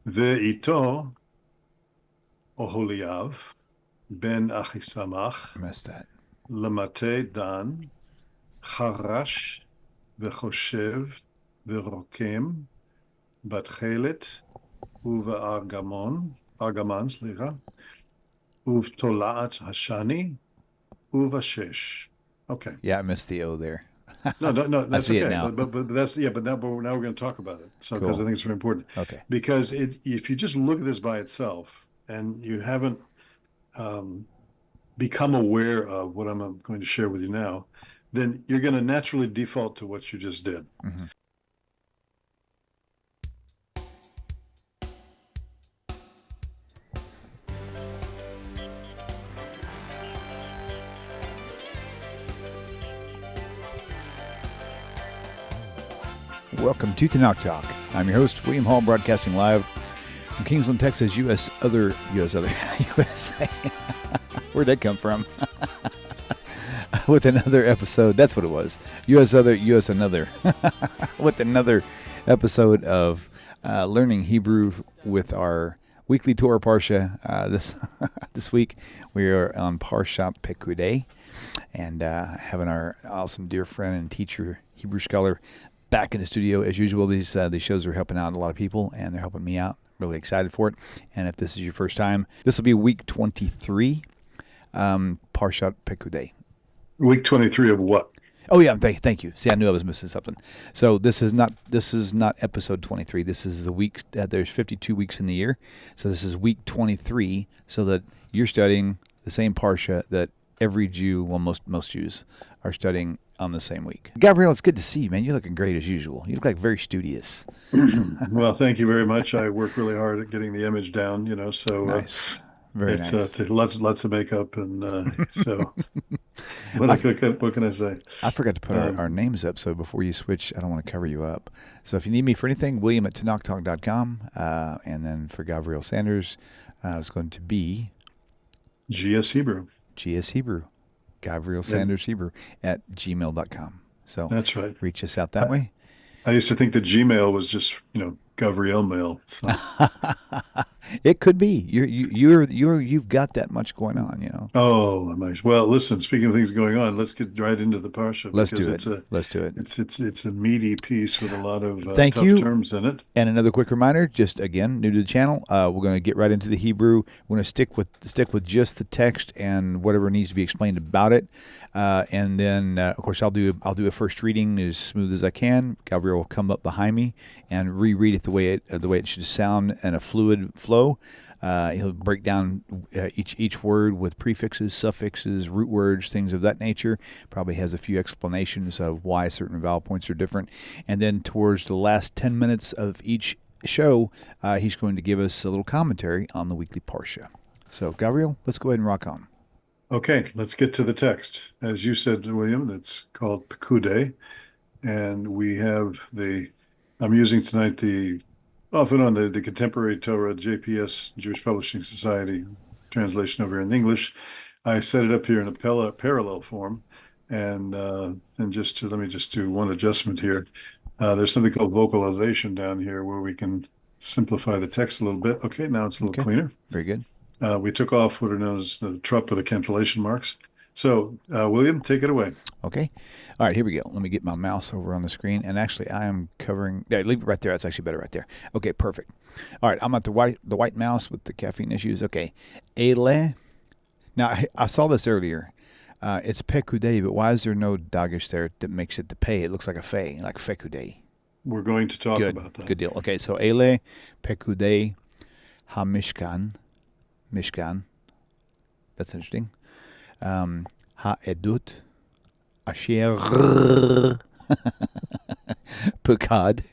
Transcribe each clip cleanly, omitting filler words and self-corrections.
Ve'ito Oholiav ben I Achisamach missed that. lemate Dan Charash ve'choshev ve'rokem בתכלת ארגמן, סליחה, ובתולעת השני ובשש. Okay. Yeah, I missed the O there. No, I that's see it okay. now. But that's yeah. But now we're going to talk about it. So because I Cool. think it's very important. Okay. Because if you just look at this by itself and you haven't um, become aware of what I'm going to share with you now, then you're going to naturally default to what you just did. Mm-hmm. Welcome to TaNaCh Talk. I'm your host, William Hall, broadcasting live from Kingsland, Texas, USA. Where'd that come from? With another episode. That's what it was. US another. With another episode of learning Hebrew with our weekly Torah Parsha. This week we are on Parashat Pekudei, and having our awesome dear friend and teacher, Hebrew scholar, back in the studio as usual. These shows are helping out a lot of people, and they're helping me out. Really excited for it. And if this is your first time, this will be week 23, Parshat Pekudei. Week 23 of what? Oh yeah, thank you. See, I knew I was missing something. So this is not episode 23. This is the week. There's 52 weeks in the year, so this is week 23. So that you're studying the same parsha that every Jew, well, most Jews are studying on the same week. Gavriel, it's good to see you, man. You're looking great as usual. You look like very studious. Well, thank you very much. I work really hard at getting the image down, so Nice, very it's nice. lots of makeup, and so what can I say? I forgot to put our names up, so before you switch, I don't want to cover you up. So if you need me for anything, William at TaNachTalk.com, and then for Gavriel Sanders, it's going to be GS Hebrew. GS Hebrew, Gavriel Sanders Hebrew at gmail.com. So that's right. Reach us out that way. I used to think that Gmail was just, Gavriel mail. So. It could be. You've got that much going on, Oh, nice. Well, listen, speaking of things going on, let's get right into the Parsha. Let's do it. Let's do it. It's a meaty piece with a lot of Thank tough you. terms in it. And another quick reminder, just again, new to the channel, we're going to get right into the Hebrew. We're going to stick with just the text and whatever needs to be explained about it. And then, of course, I'll do a first reading as smooth as I can. Gavriel will come up behind me and reread it the way it should sound in a fluid flow. He'll break down each word with prefixes, suffixes, root words, things of that nature. Probably has a few explanations of why certain vowel points are different. And then towards the last 10 minutes of each show, he's going to give us a little commentary on the weekly Parsha. So, Gavriel, let's go ahead and rock on. Okay, let's get to the text. As you said, William, it's called Pekudei, and we have I'm using tonight off and on the Contemporary Torah, JPS, Jewish Publishing Society translation over in English. I set it up here in a parallel form, and then let me just do one adjustment here. There's something called vocalization down here where we can simplify the text a little bit. Okay, now it's a little cleaner. Very good. We took off what are known as the trup or the cantillation marks. So, William, take it away. Okay. All right, here we go. Let me get my mouse over on the screen. And actually, I am covering... Yeah, leave it right there. That's actually better right there. Okay, perfect. All right, I'm at the white mouse with the caffeine issues. Okay. Ele. Now, I saw this earlier. It's Pekudei, but why is there no dagesh there that makes it the pei? It looks like a fei, like Pekudei. We're going to talk about that. Good deal. Okay, so Ele, Pekudei, HaMishkan. Mishkan. That's interesting. Ha'edut asher pekad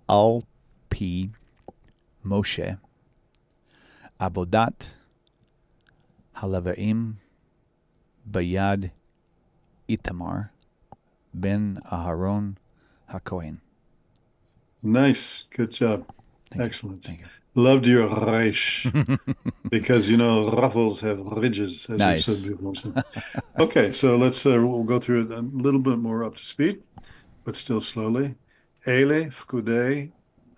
al pi Moshe abodat halavaim bayad Itamar ben Aharon HaKohen. Nice. Good job. Excellent. Thank you. Loved your resh because ruffles have ridges, as nice. you said before. Okay, so let's we'll go through it a little bit more up to speed, but still slowly. Ele Pekudei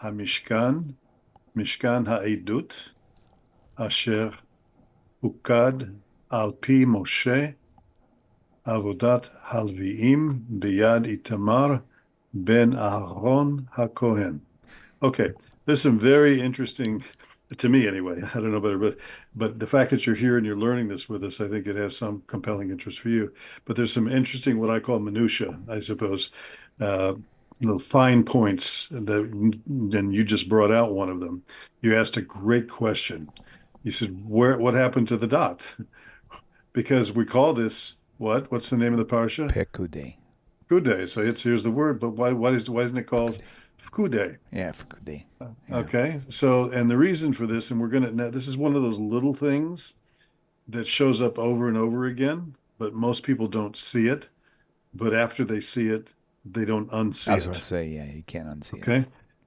HaMishkan Mishkan ha'edut, asher hukad al pi Moshe, avodat halviim biyad Itamar ben Aharon haKohen. Okay, there's some very interesting, to me anyway. I don't know better, but the fact that you're here and you're learning this with us, I think it has some compelling interest for you. But there's some interesting, what I call minutia, I suppose, uh, little fine points that, and you just brought out one of them. You asked a great question. You said, what happened to the dot? Because we call this what? What's the name of the parsha? Pekudei. Pekudei. So here's the word, but why isn't it called Pekudei. Pekudei? Yeah, Pekudei. Yeah. Okay. So, and the reason for this, and this is one of those little things that shows up over and over again, but most people don't see it. But after they see it, they don't I unsee was going to it. say, yeah, you can't unsee it. Okay.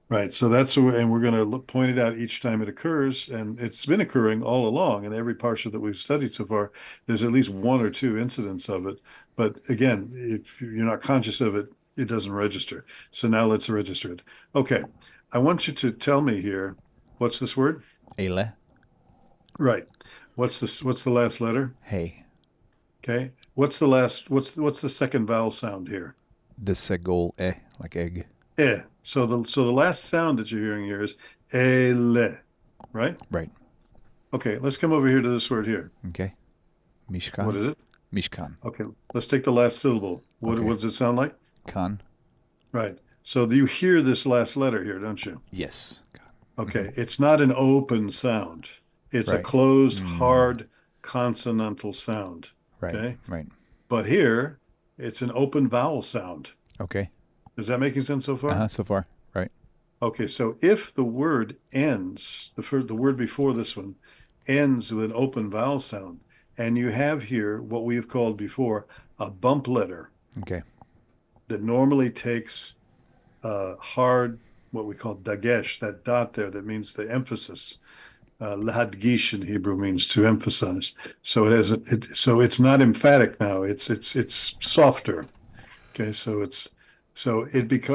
Right. So and we're going to point it out each time it occurs. And it's been occurring all along. In every parsha that we've studied so far, there's at least one or two incidents of it. But again, if you're not conscious of it, it doesn't register. So now let's register it. Okay. I want you to tell me here, what's this word? Ele. Right. What's the last letter? Hey. Okay. What's the second vowel sound here? The segol like egg. Eh. So the last sound that you're hearing here is ele, right? Right. Okay, let's come over here to this word here. Okay. Mishkan. What is it? Mishkan. Okay, let's take the last syllable. What Okay. what does it sound like? Kan. Right. So you hear this last letter here, don't you? Yes. Kan. Okay, it's not an open sound. It's a Right. closed, hard consonantal sound. Right. Okay. Right. But here, it's an open vowel sound. Okay. Is that making sense so far? So far. Right. Okay, so if the word ends, the word before this one ends with an open vowel sound, and you have here what we have called before a bump letter Okay. that normally takes hard, what we call dagesh, that dot there that means the emphasis. Lahadgish in Hebrew means to emphasize. So so it's not emphatic now. It's softer. Okay, so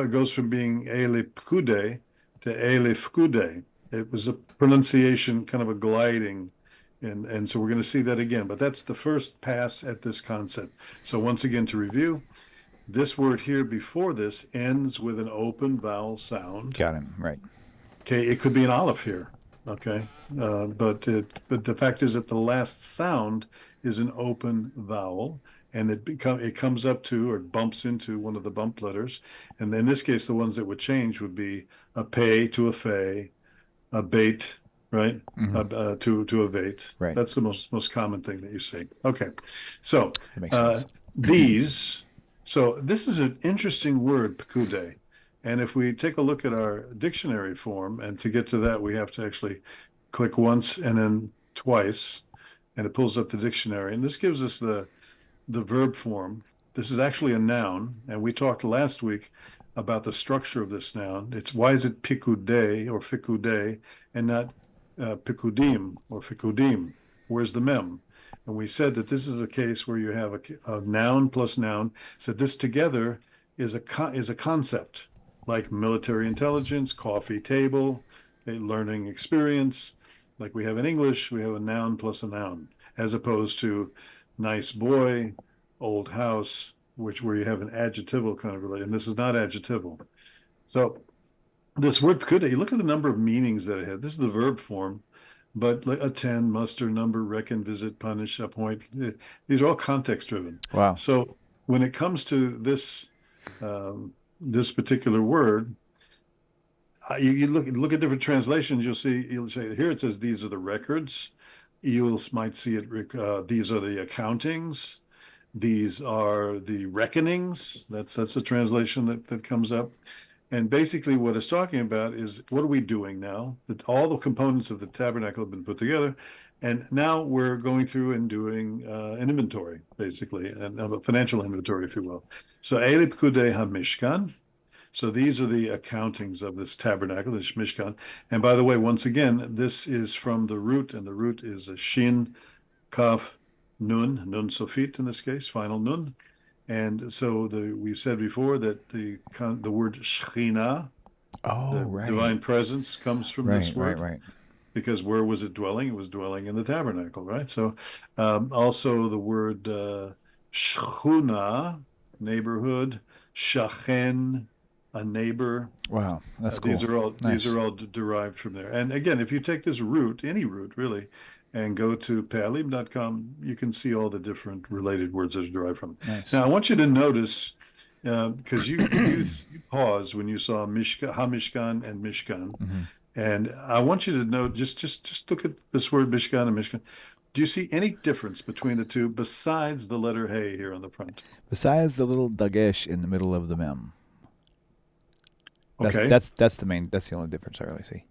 goes from being Ele Pekudei to Ele Fekudei. It was a pronunciation, kind of a gliding, and so we're going to see that again. But that's the first pass at this concept. So once again, to review, this word here before this ends with an open vowel sound. Got him. Right. Okay, it could be an aleph here. Okay, but the fact is that the last sound is an open vowel, and it comes up to or bumps into one of the bump letters, and in this case, the ones that would change would be a pay to a fay, a bait, right? To a bait. Right. That's the most common thing that you see. Okay, so That makes sense. these. So this is an interesting word, Pekudei. And if we take a look at our dictionary form, and to get to that, we have to actually click once and then twice, and it pulls up the dictionary. And this gives us the verb form. This is actually a noun, and we talked last week about the structure of this noun. Why is it Pekudei or Pekudei and not Pekudim or Pekudim? Where's the mem? And we said that this is a case where you have a noun plus noun. So this together is a concept, like military intelligence, coffee table, a learning experience. Like we have in English, we have a noun plus a noun, as opposed to nice boy, old house, where you have an adjectival kind of relation. And this is not adjectival. So this word could, you look at the number of meanings that it had. This is the verb form, but like attend, muster, number, reckon, visit, punish, appoint. These are all context driven. Wow. So when it comes to this particular word, you look at different translations. You'll say here it says these are the records. You might see it. These are the accountings. These are the reckonings. That's a translation that comes up. And basically, what it's talking about is what are we doing now? That all the components of the tabernacle have been put together, and now we're going through and doing an inventory, basically, and a financial inventory, if you will. So, Eli Pekudei HaMishkan. So these are the accountings of this tabernacle, this Mishkan. And by the way, once again, this is from the root, and the root is a Shin, Kaf, Nun Sofit in this case, final Nun. And so we've said before that the word Shechina Oh, The right. divine presence comes from this Right, right, word, right. because where was it dwelling? It was dwelling in the tabernacle, right? So also the word shchuna, neighborhood, shachen, a neighbor. Wow, that's These cool. are all Nice. derived from there. And again, if you take this root, any root really, and go to palim.com, you can see all the different related words that are derived from it. Nice. Now, I want you to notice, because you paused when you saw Mishka, Hamishkan and Mishkan, Hmm. and I want you to know, just look at this word Mishkan and Mishkan. Do you see any difference between the two besides the letter Hey here on the front? Besides the little dagesh in the middle of the mem. That's Okay. that's that's the main. That's the only difference I really see.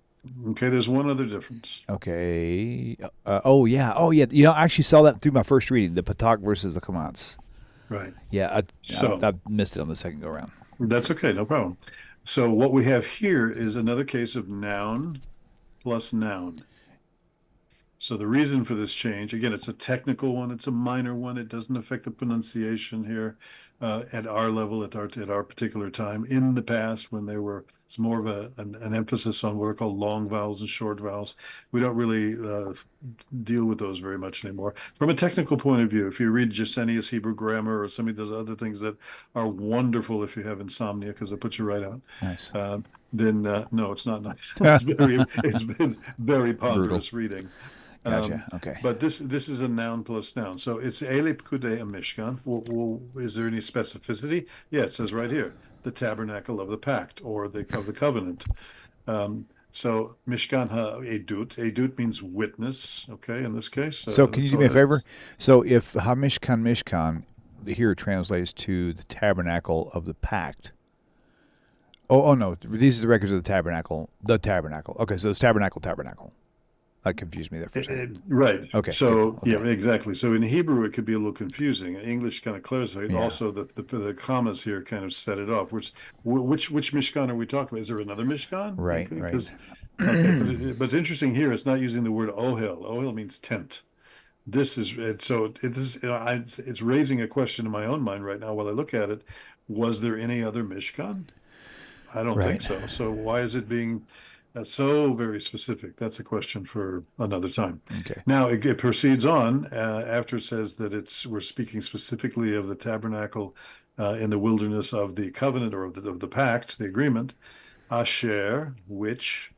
Okay, there's one other difference. Okay. Oh yeah. Oh yeah. You know, I actually saw that through my first reading, the patak versus the kamats. Right. Yeah, So I missed it on the second go round. that's okay, no problem. So what we have here is another case of noun plus noun. So the reason for this change, again, it's a technical one, it's a minor one. It doesn't affect the pronunciation here at our level, at our particular time. In the past, when it's more of an emphasis on what are called long vowels and short vowels. We don't really deal with those very much anymore. From a technical point of view, if you read Gesenius Hebrew grammar or some of those other things that are wonderful if you have insomnia, because it puts you right out. Nice. Then no, it's not nice. It's been very Brutal. ponderous reading. Gotcha. Um, Okay. but this is a noun plus noun. So it's Ele Pekudei a Mishkan. Is there any specificity? Yeah, it says right here, the tabernacle of the pact or of the covenant. So Mishkan ha edut. Edut means witness. Okay, in this case, So can you do me a favor? it's So if Hamishkan Mishkan here translates to the tabernacle of the pact. Oh no, these are the records of the tabernacle. The tabernacle. Okay, so it's tabernacle. That confused me there for a second. right. Okay, good. So yeah, Okay. exactly. So in Hebrew, it could be a little confusing. English kind of clarifies it. Yeah. Also, the commas here kind of set it off. Which Mishkan are we talking about? Is there another Mishkan? Right, right. Because okay, but it's interesting here. It's not using the word ohel. Ohel means tent. This is so it is. It's raising a question in my own mind right now while I look at it. Was there any other Mishkan? I don't think Right. so. So why is it being so very specific? That's a question for another time. Okay. Now it proceeds on after it says that we're speaking specifically of the tabernacle in the wilderness of the covenant or of the pact, the agreement, asher, which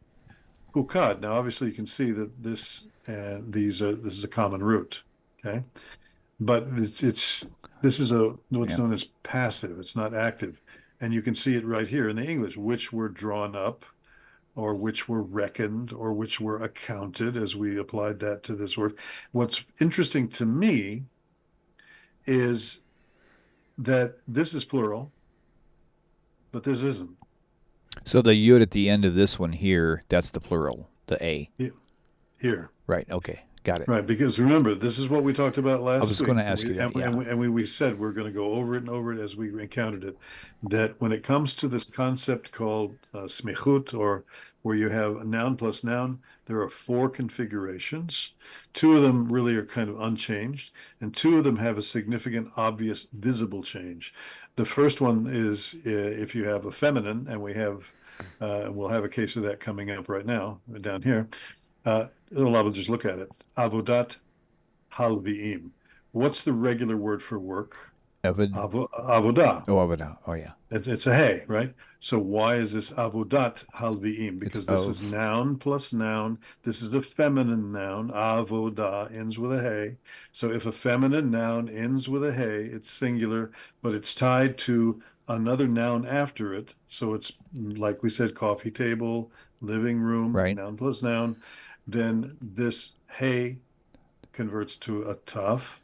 hukad. Now obviously you can see that this is a common root. Okay, but this is what's Yeah. known as passive. It's not active, and you can see it right here in the English, which were drawn up, or which were reckoned, or which were accounted, as we applied that to this word. What's interesting to me is that this is plural, but this isn't. So the yud at the end of this one here, that's the plural, the A. Here. Right. Okay. Got it. Right, because remember, this is what we talked about I last was going week, to ask you that. Yeah. we said we're going to go over it and over it as we encountered it. That when it comes to this concept called smichut, or where you have a noun plus noun, there are four configurations. Two of them really are kind of unchanged, and two of them have a significant, obvious, visible change. The first one is if you have a feminine, and we'll have a case of that coming up right now down here. We'll just look at it. Avodat halviim. What's the regular word for work? Evid. Avodah. Oh, Avodah. Oh, yeah. It's a hey, right? So why is this avodat halviim? It's Because this is of. noun plus noun. This is a feminine noun. Avodah ends with a hey. So if a feminine noun ends with a hey, it's singular, but it's tied to another noun after it. So it's like we said, coffee table, living room, Right. noun plus noun. Then this hey converts to a tough.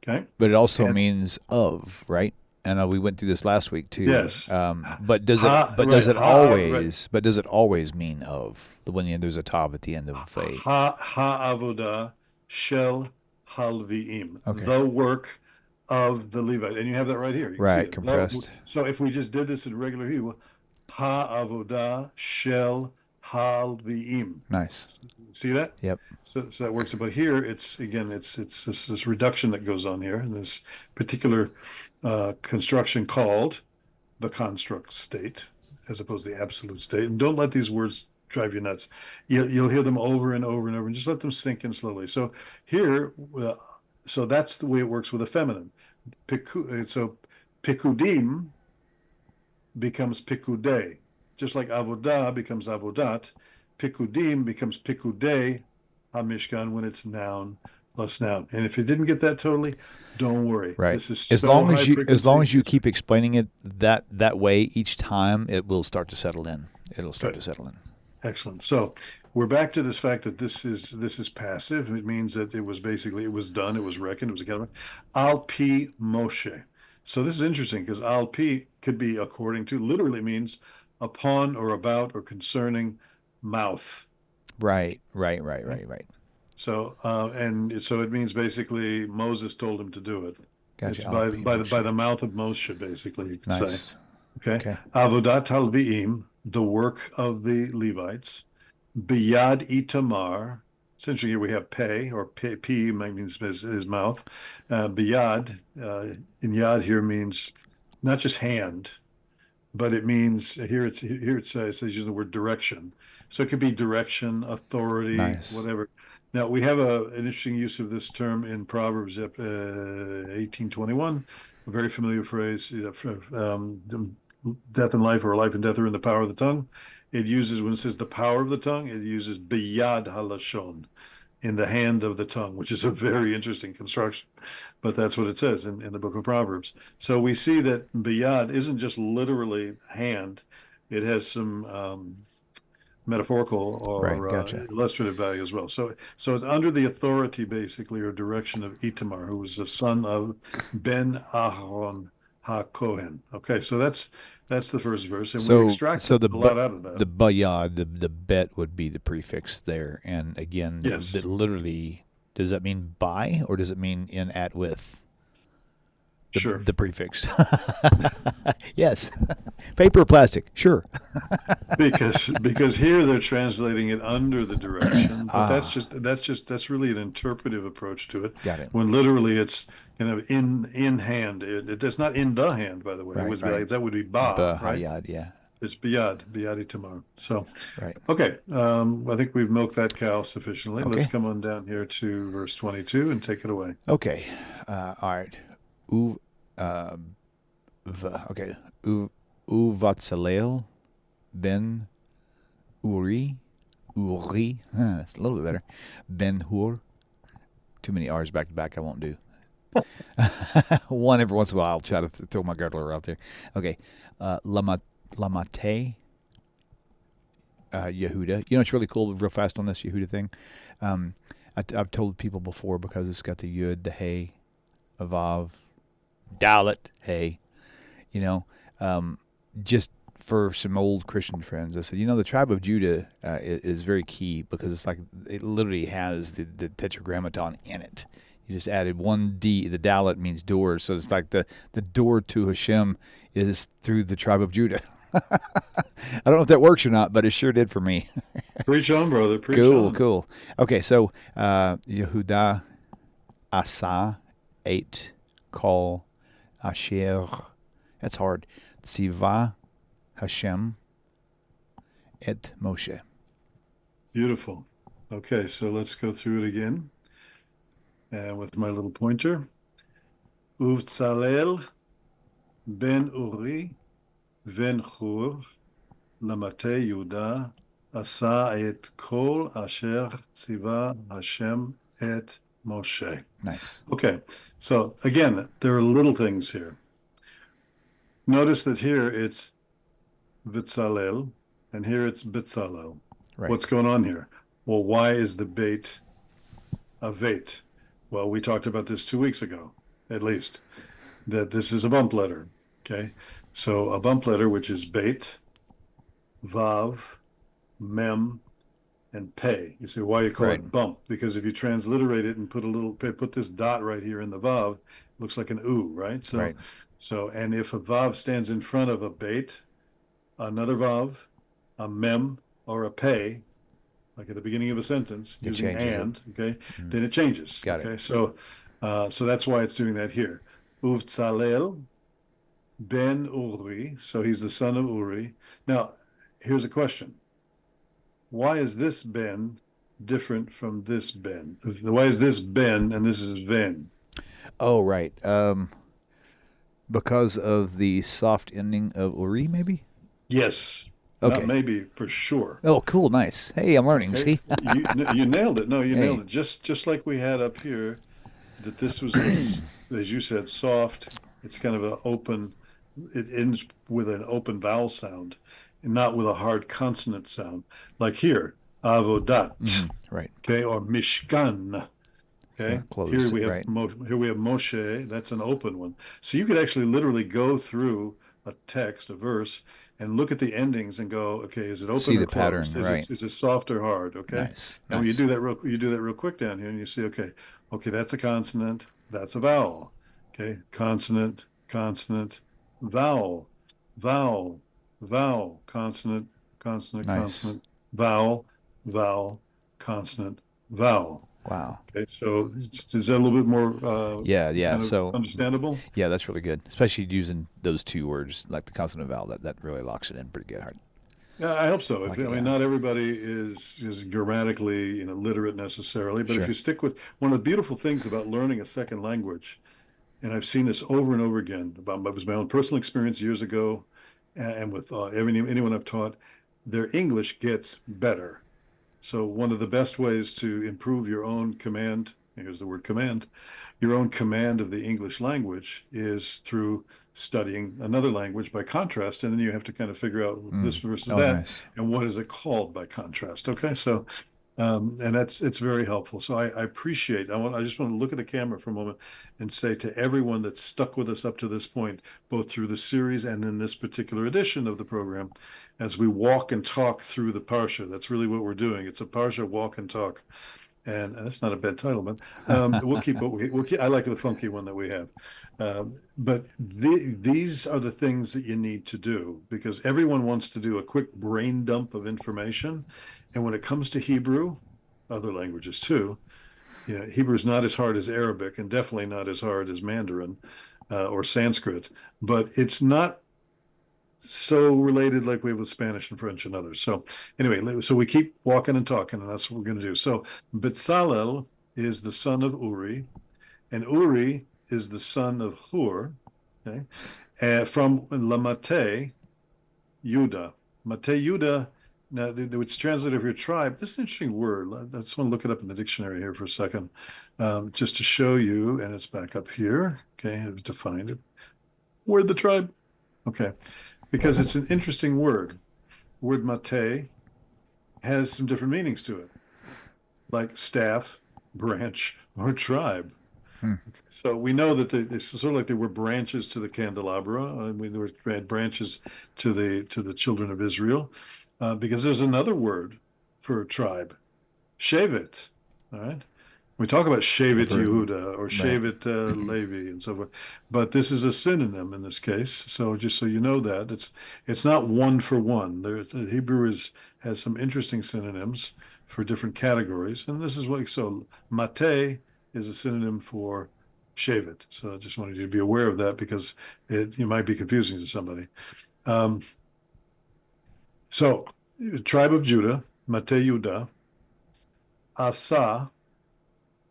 Okay. But it also And means of, right? And we went through this last week too. yes, But does it? ha, But right, does it ha, right. always? But does it always mean of? When there's a tav at the end of a. Ha'avodah shel halviim, Okay. the work of the Levite. And you have that right here. You can see Right. it. Compressed. So if we just did this in regular Hebrew, ha'avodah shel halviim. Nice. See that? Yep. So that works. But here, it's this reduction that goes on here in this particular construction called the construct state. as opposed to the absolute state. And don't let these words drive you nuts. You'll hear them over and over and over, and just let them sink in slowly. So here, so that's the way it works with a feminine. So Pekudim becomes Pekudei, just like avodah becomes avodat. Pekudim becomes Pekudei HaMishkan when it's noun plus noun. And if you didn't get that totally, don't worry. Right. This is As so long high as long as you frequency. keep explaining it that way each time, it will start to settle in. It'll start to settle in. Excellent. So we're back to this fact that this is passive. It means that it was done, it was reckoned, it was accounted. Al pi Moshe. So this is interesting because al pi could be according to, literally means upon or about or concerning mouth. Right. So so it means basically Moses told him to do it. Gotcha. It's Al pi Moshe. by the mouth of Moshe, basically, you could say. Nice. Okay. Okay. Avodat Halviim, the work of the Levites. Biyad Itamar. Essentially, here we have pay, or p means his mouth. Biyad, in yad here means not just hand, but it means it says using the word direction. So it could be direction, authority, Nice. whatever. Now we have an interesting use of this term in Proverbs 18:21, a very familiar phrase. Death and life, or life and death, are in the power of the tongue. It uses, when it says the power of the tongue, it uses biyad halashon, in the hand of the tongue, which is a very interesting construction. But that's what it says in the book of Proverbs. So we see that biyad isn't just literally hand, it has some metaphorical Right. or Gotcha. illustrative value as well. So it's under the authority, basically, or direction of Itamar, who was the son of Ben Aharon HaKohen. Okay, so that's the first verse, and we extract So a lot out of that. the bayad, the bet would be the prefix there, and again, Yes. literally, does that mean by, or does it mean in, at, with? Sure. The prefix. Yes. Paper or plastic? Sure. Because here they're translating it under the direction, but that's really an interpretive approach to it. Got it. When literally it's kind of in hand. It's not in the hand, by the way. It Right, would be right. like, that would be ba, right? Bahayad, yeah. It's biyad itamar. So Right. okay, I think we've milked that cow sufficiently. Okay. Let's come on down here to verse 22 and take it away. Okay. All right. Okay. Uvatsalel ben Uri. That's a little bit better. Ben Hur. Too many R's back to back. I won't do. One every once in a while. I'll try to throw my girdler out there. Okay. Lamate Yehuda. You know, it's really cool, real fast on this Yehuda thing. I've told people before, because it's got the Yud, the Hey, a Vav, Dalet, Hey. You know, just for some old Christian friends, I said, the tribe of Judah is very key, because it's like it literally has the tetragrammaton in it. You just added one D. The Dalet means door, so it's like the door to Hashem is through the tribe of Judah. I don't know if that works or not, but it sure did for me. Preach on, brother. Preach on. Cool. Okay, so Yehuda Asa 8 Kol Asher. That's hard. Tziva Hashem et Moshe. Beautiful. Okay, so let's go through it again. And with my little pointer. Uvtzalel ben Uri ben Hur lamate Yehuda asa et kol asher tziva Hashem et Moshe. Nice. Okay, so again, there are little things here. Notice that here it's Vitzalel, and here it's Bitzalel. Right. What's going on here? Well, why is the bait a veit? Well, we talked about this 2 weeks ago, at least, that this is a bump letter. Okay, so a bump letter, which is bait, vav, mem, and pei. You say, why you call it bump? Because if you transliterate it and put this dot right here in the vav, it looks like an oo, right? So, and if a vav stands in front of a bait, another vav, a mem, or a pei, like at the beginning of a sentence, using and, okay, then it changes. Got it. Okay, so that's why it's doing that here. Uvtzalel, Ben Uri, so he's the son of Uri. Now, here's a question. Why is this Ben different from this Ben? Why is this Ben and this is Ven? Oh, right. Because of the soft ending of Uri, maybe? Yes, not Okay. maybe, for sure. Oh, cool. Nice. Hey, I'm learning. Okay, See? you nailed it. No, you nailed Hey. it. Just like we had up here, that this was this, as you said, soft. It's kind of an open. It ends with an open vowel sound, and not with a hard consonant sound. Like here, avodat, Right. okay, or mishkan. Yeah, Okay. closed. Right. Here we have Moshe. That's an open one. So you could actually literally go through a text, a verse, and look at the endings and go, okay, is it See open or the pattern. closed? Right. Is it soft or hard? Okay. Nice. And when Nice. you do that real quick down here, and you see, okay, that's a consonant, that's a vowel. Okay, consonant, consonant, vowel, vowel, vowel, consonant, consonant, Nice. consonant, vowel, vowel, consonant, vowel. Wow. Okay, so is that a little bit more Yeah, yeah. kind of So, understandable? yeah, that's really good. Especially using those two words, like the consonant vowel. That really locks it in pretty good. Hard. Yeah, I hope so. I like I it. mean, Yeah. not everybody is grammatically, literate necessarily, but if you Sure. stick with one of the beautiful things about learning a second language, and I've seen this over and over again, about it was my own personal experience years ago, and with anyone I've taught, their English gets better. So one of the best ways to improve your own command, here's the word command, your own command of the English language is through studying another language by contrast. And then you have to kind of figure out this versus Oh, that nice. and what is it called by contrast. Okay. So, and it's very helpful. So I appreciate, I just want to look at the camera for a moment and say to everyone that's stuck with us up to this point, both through the series and in this particular edition of the program, as we walk and talk through the Parsha, that's really what we're doing. It's a Parsha walk and talk. And that's not a bad title, but we'll keep what we'll keep. I like the funky one that we have. But these are the things that you need to do because everyone wants to do a quick brain dump of information. And when it comes to Hebrew, other languages too, Hebrew is not as hard as Arabic and definitely not as hard as Mandarin or Sanskrit, but it's not so related like we have with Spanish and French and others. So anyway, so we keep walking and talking, and that's what we're going to do. So Bezalel is the son of Uri, and Uri is the son of Hur, okay, from Lamate, Yuda. Mate Yuda, now it's translated of your tribe. This is an interesting word. I just want to look it up in the dictionary here for a second, just to show you, and it's back up here. Okay, I have to find it. Word the tribe. Okay, because it's an interesting word. Word mate has some different meanings to it, like staff, branch, or tribe. Hmm. So we know that it's sort of like there were branches to the candelabra, and there were branches to the children of Israel, because there's another word for tribe, shevet. All right. We talk about I've Shevet heard. Yehuda or Right. Shevet Levi and so forth, but this is a synonym in this case. So just so you know that it's not one for one. There's Hebrew has some interesting synonyms for different categories, and this is what so Mate is a synonym for Shevet. So I just wanted you to be aware of that because you might be confusing to somebody. Um, so tribe of Judah, Mate Yuda, Asa.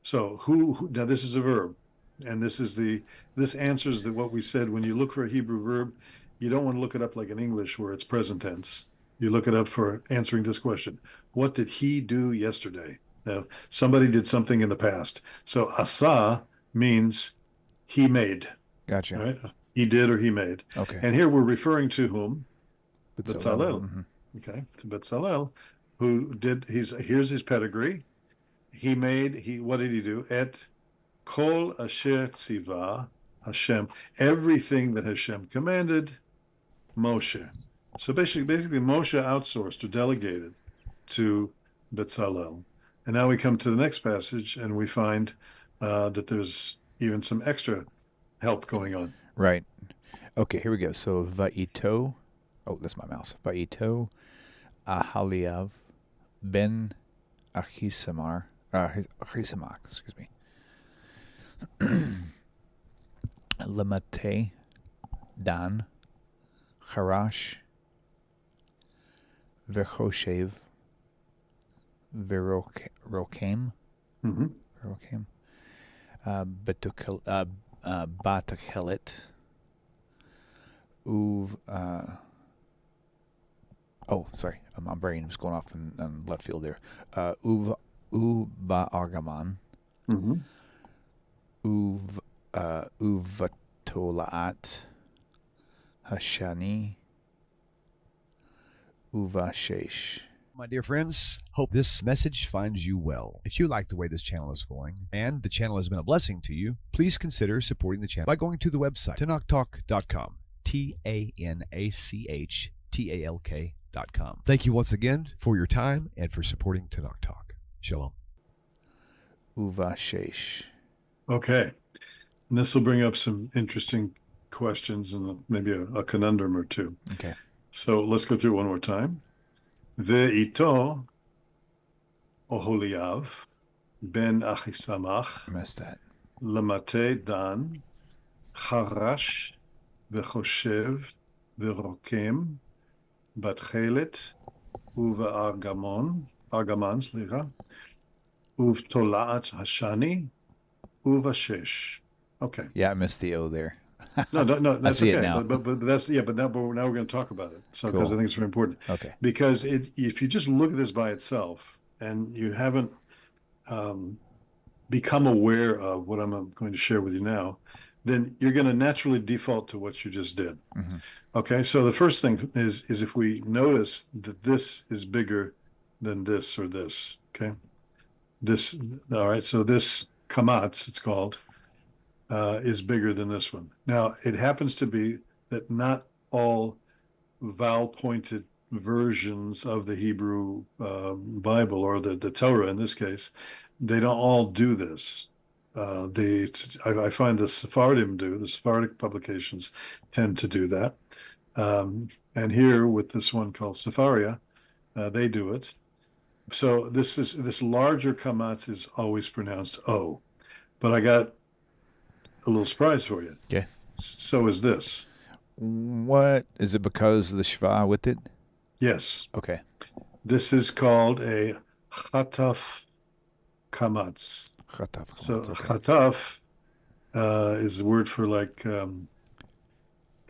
So now this is a verb, and this answers what we said when you look for a Hebrew verb, you don't want to look it up like in English where it's present tense. You look it up for answering this question. What did he do yesterday? Now, somebody did something in the past. So asa means he made, Gotcha. right? He did or he made. Okay. And here we're referring to whom? But so level. Betzalel. Okay, to Betzalel, here's his pedigree. What did he do? Et kol asher tziva Hashem, everything that Hashem commanded Moshe. So basically Moshe outsourced or delegated to Betzalel. And now we come to the next passage and we find that there's even some extra help going on. Right. Okay, here we go. So Va'ito. Oh, that's my mouse. Va'ito Ahaliav ben Ahisamach, excuse me. Lamate Dan, Harash, Vechoshev, Verokem, Mm-hmm. Verokem, Batachelet, Uv. Sorry, my brain was going off in left field there. Uva Argaman, Mm-hmm. Uvatolaat, Hashani, Uvashesh. My dear friends, hope this message finds you well. If you like the way this channel is going and the channel has been a blessing to you, please consider supporting the channel by going to the website TaNaChTalk.com. TaNaChTalk.com. Thank you once again for your time and for supporting TaNaCh Talk. Shalom. Uvashesh. Okay. And this will bring up some interesting questions and maybe a conundrum or two. Okay. So let's go through it one more time. Ve'ito Oholiav ben Achisamach I missed that. Lamate Dan Harash Vechoshev Verokem Batchelet Argaman, slicha, Tolaat Hashani, Uvashesh. Okay. Yeah, I missed the O there. No, that's see okay. it now. But that's but now we're going to talk about it. So because Cool. I think it's very important. Okay. Because if you just look at this by itself and you haven't become aware of what I'm going to share with you now, then you're going to naturally default to what you just did. Mm-hmm. Okay, so the first thing is if we notice that this is bigger than this or this, okay? This, all right, so this kamatz, it's called, is bigger than this one. Now, it happens to be that not all vowel-pointed versions of the Hebrew Bible, or the Torah in this case, they don't all do this. I find the Sephardim do, the Sephardic publications tend to do that. And here with this one called Sepharia, they do it. So this larger kamatz is always pronounced O. But I got a little surprise for you. Okay. So is this. What is it because of the shva with it? Yes. Okay. This is called a chataf kamatz. Chataf. So Okay. chataf is the word for like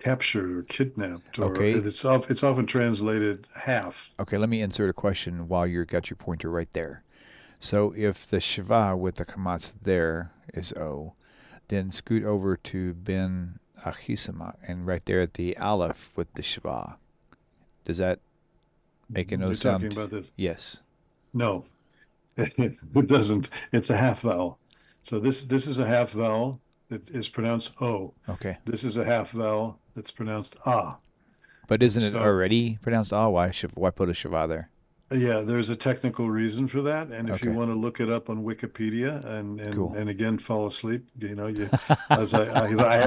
captured or kidnapped, or Okay. it's often translated half. Okay, let me insert a question while you got your pointer right there. So if the shva with the kamatz there is O, then scoot over to ben achisama and right there at the aleph with the shva. Does that make a no You're sound? talking about this? Yes. No, it doesn't. It's a half vowel. So this is a half vowel that is pronounced O. Okay. This is a half vowel that's pronounced Ah. But isn't it So- already pronounced ah? Why put a shva there? Yeah, there's a technical reason for that, and if you Okay. want to look it up on Wikipedia and Cool. and again fall asleep, as I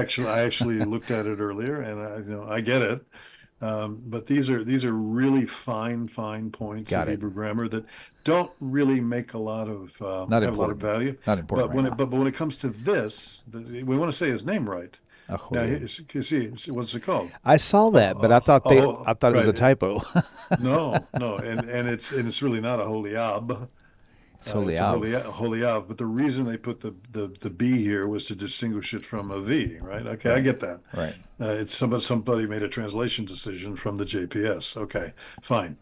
actually looked at it earlier, and I get it, but these are really fine points Got of it. Hebrew grammar that don't really make a lot of Not have a lot of important. value. Not important But right now. but when it comes to this, we want to say his name right. Now, Aholim. see, what's it called? I saw that, but I thought it was a right. typo. No, and it's really not a holiab. It's It's a holiav. holiav, but the reason they put the B here was to distinguish it from a V, right? Okay, I Right. get that. Right. It's somebody made a translation decision from the JPS. Okay, fine.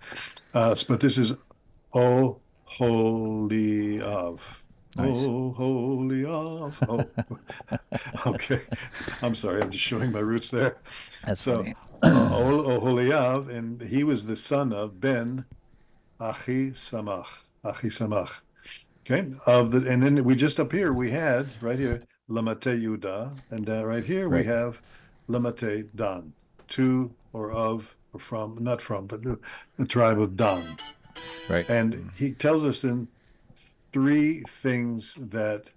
But this is O holiav. Nice. Oh, holiav. Oh, okay. I'm sorry. I'm just showing my roots there. That's So, funny. Oholiav, and he was the son of Ben Achisamach. Achisamach. Okay. And then we just up here we had right here Lamate Yuda, and right here we Right. have Lamate Dan, to or of or from, not from, but the tribe of Dan. Right. And he tells us then three things that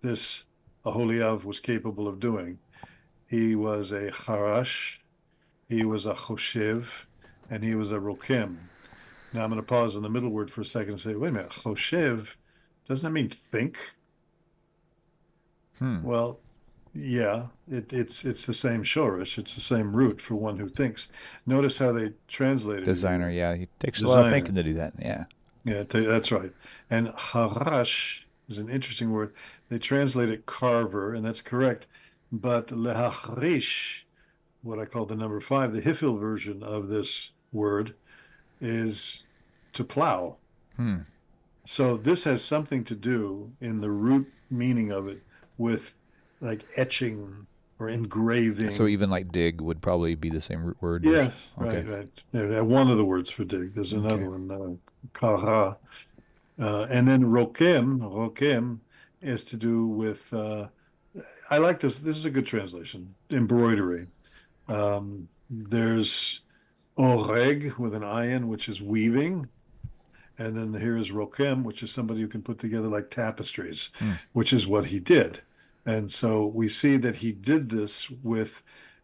this Oholiav was capable of doing. He was a Harash, he was a Choshev, and he was a Rokem. Now I'm going to pause in the middle word for a second and say, wait a minute, Choshev, doesn't that mean think? Well, Yeah, it's the same shorish. It's the same root for one who thinks. Notice how they translated it Designer, here. yeah. It takes a lot of thinking Designer. to do that. Yeah. Yeah, that's right. And harash is an interesting word. They translate it carver, and that's correct. But lehachrish, what I call the number five, the Hiphil version of this word, is to plow. Hmm. So this has something to do in the root meaning of it with like etching or So engraving. even like dig would probably be the same root word. Yes, Okay. right. Yeah, one of the words for dig. There's Okay. another one, kara. And then rokem is to do with, I like this. This is a good translation, embroidery. There's oreg with an ayin, which is weaving. And then here is rokem, which is somebody who can put together like tapestries, Hmm. which is what he did. And so we see that he did this with,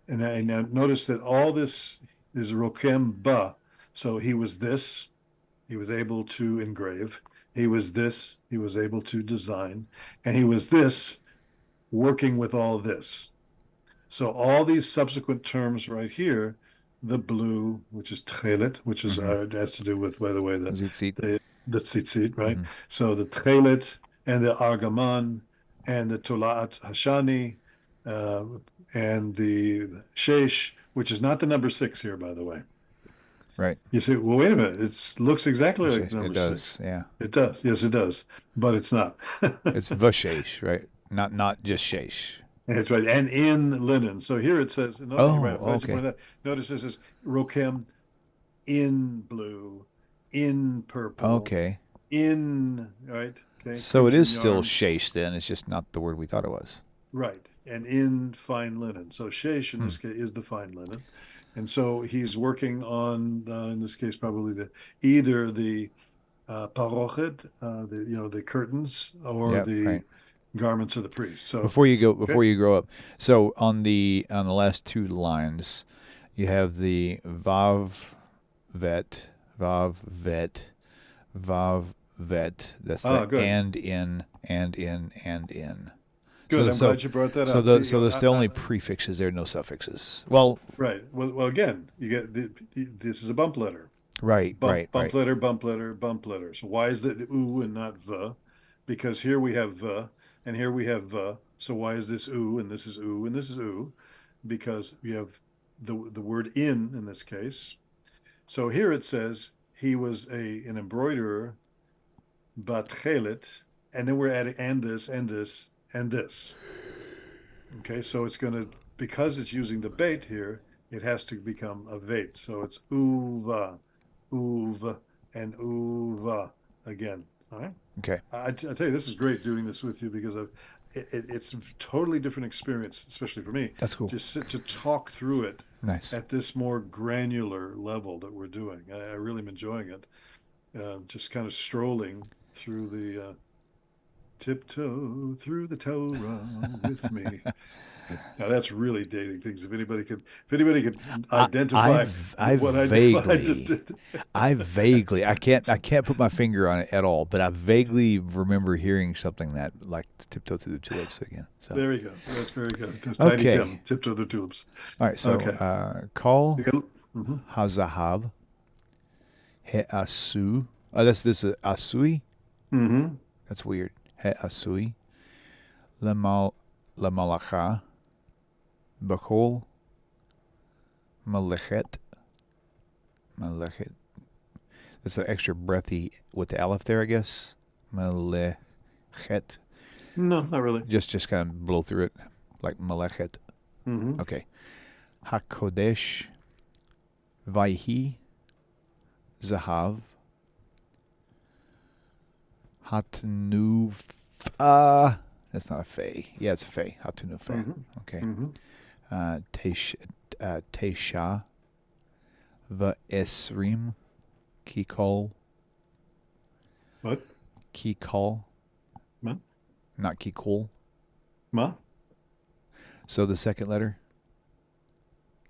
and I now notice that all this is rokem ba. So he was this, he was able to engrave. He was this, he was able to design. And he was this, working with all this. So all these subsequent terms right here, the blue, which is tchelet, which is Mm-hmm. has to do with, by the way, Zitzit. the tzitzit, right? Mm-hmm. So the tchelet and the argaman and the tolaat hashani uh, and the shesh, which is not the number six here, by the way. Right. You say, well, wait a minute, it looks exactly like It number does. six. Yeah. It does. Yes, it does. But it's not. It's vashesh, right? Not just shesh. That's right. And in linen. So here it says, no, you're Oh, right. I'm glad you okay. pointed that. Notice this is rokem in blue, in purple, Okay. in, right? Okay. So it is Crimson still yarn. shesh then. It's just not the word we thought it was. Right. And in fine linen. So shesh in Hmm. this case is the fine linen. And so he's working on, in this case, probably either the parochet, the curtains, or Yep. the Right. garments of the priest. So, Before you okay. grow up. So on the last two lines, you have the vet, vav vet. That's Ah, the good. and in, and in, and in. Good. I'm So glad you brought that so out. the See, so there's the only prefixes there, no suffixes. Well, right. Well, again, you get this is a bump letter. right, Bump, right, bump right. letter, bump letter, bump letter. So why is that the oo and not v? Because here we have v and here we have v. So why is this oo and this is oo and this is oo? Because we have the word in this case. So here it says he was an embroiderer, batchelet, and then we're adding and this and this and this. Okay, so it's going to, because it's using the bait here, it has to become a veit. So it's uva, uv, and uva again. All right. Okay, I tell you, this is great doing this with you because it's a totally different experience, especially for me, that's cool. just to talk through it Nice. at this more granular level that we're doing. I really am enjoying it. Just kind of strolling through the tiptoe through the Torah with me. Now that's really dating things. If anybody could identify what I just did. I can't put my finger on it at all, but I vaguely remember hearing something that like tiptoe through the tulips again. So There you go. That's very good. Just Tiny okay, Tim, tiptoe the tulips. all right. So Okay. call You got, mhm. hazahab he asu. Oh, this is asui. Mm-hmm. That's weird. He asui lamal lamalacha bakol malechet malechet. That's an extra breathy with the aleph there, I guess. Malechet. No, not really. Just kind of blow through it like malechet. Mm-hmm. Okay. Hakodesh Vaihi Zahav Hatnu that's not a fey. Yeah, it's a fey. Hatnu fey. Mm-hmm. Okay. Mm-hmm. Tesha V'esrim Kikol What? Kikol. Ma? Not Kikol. Ma? So the second letter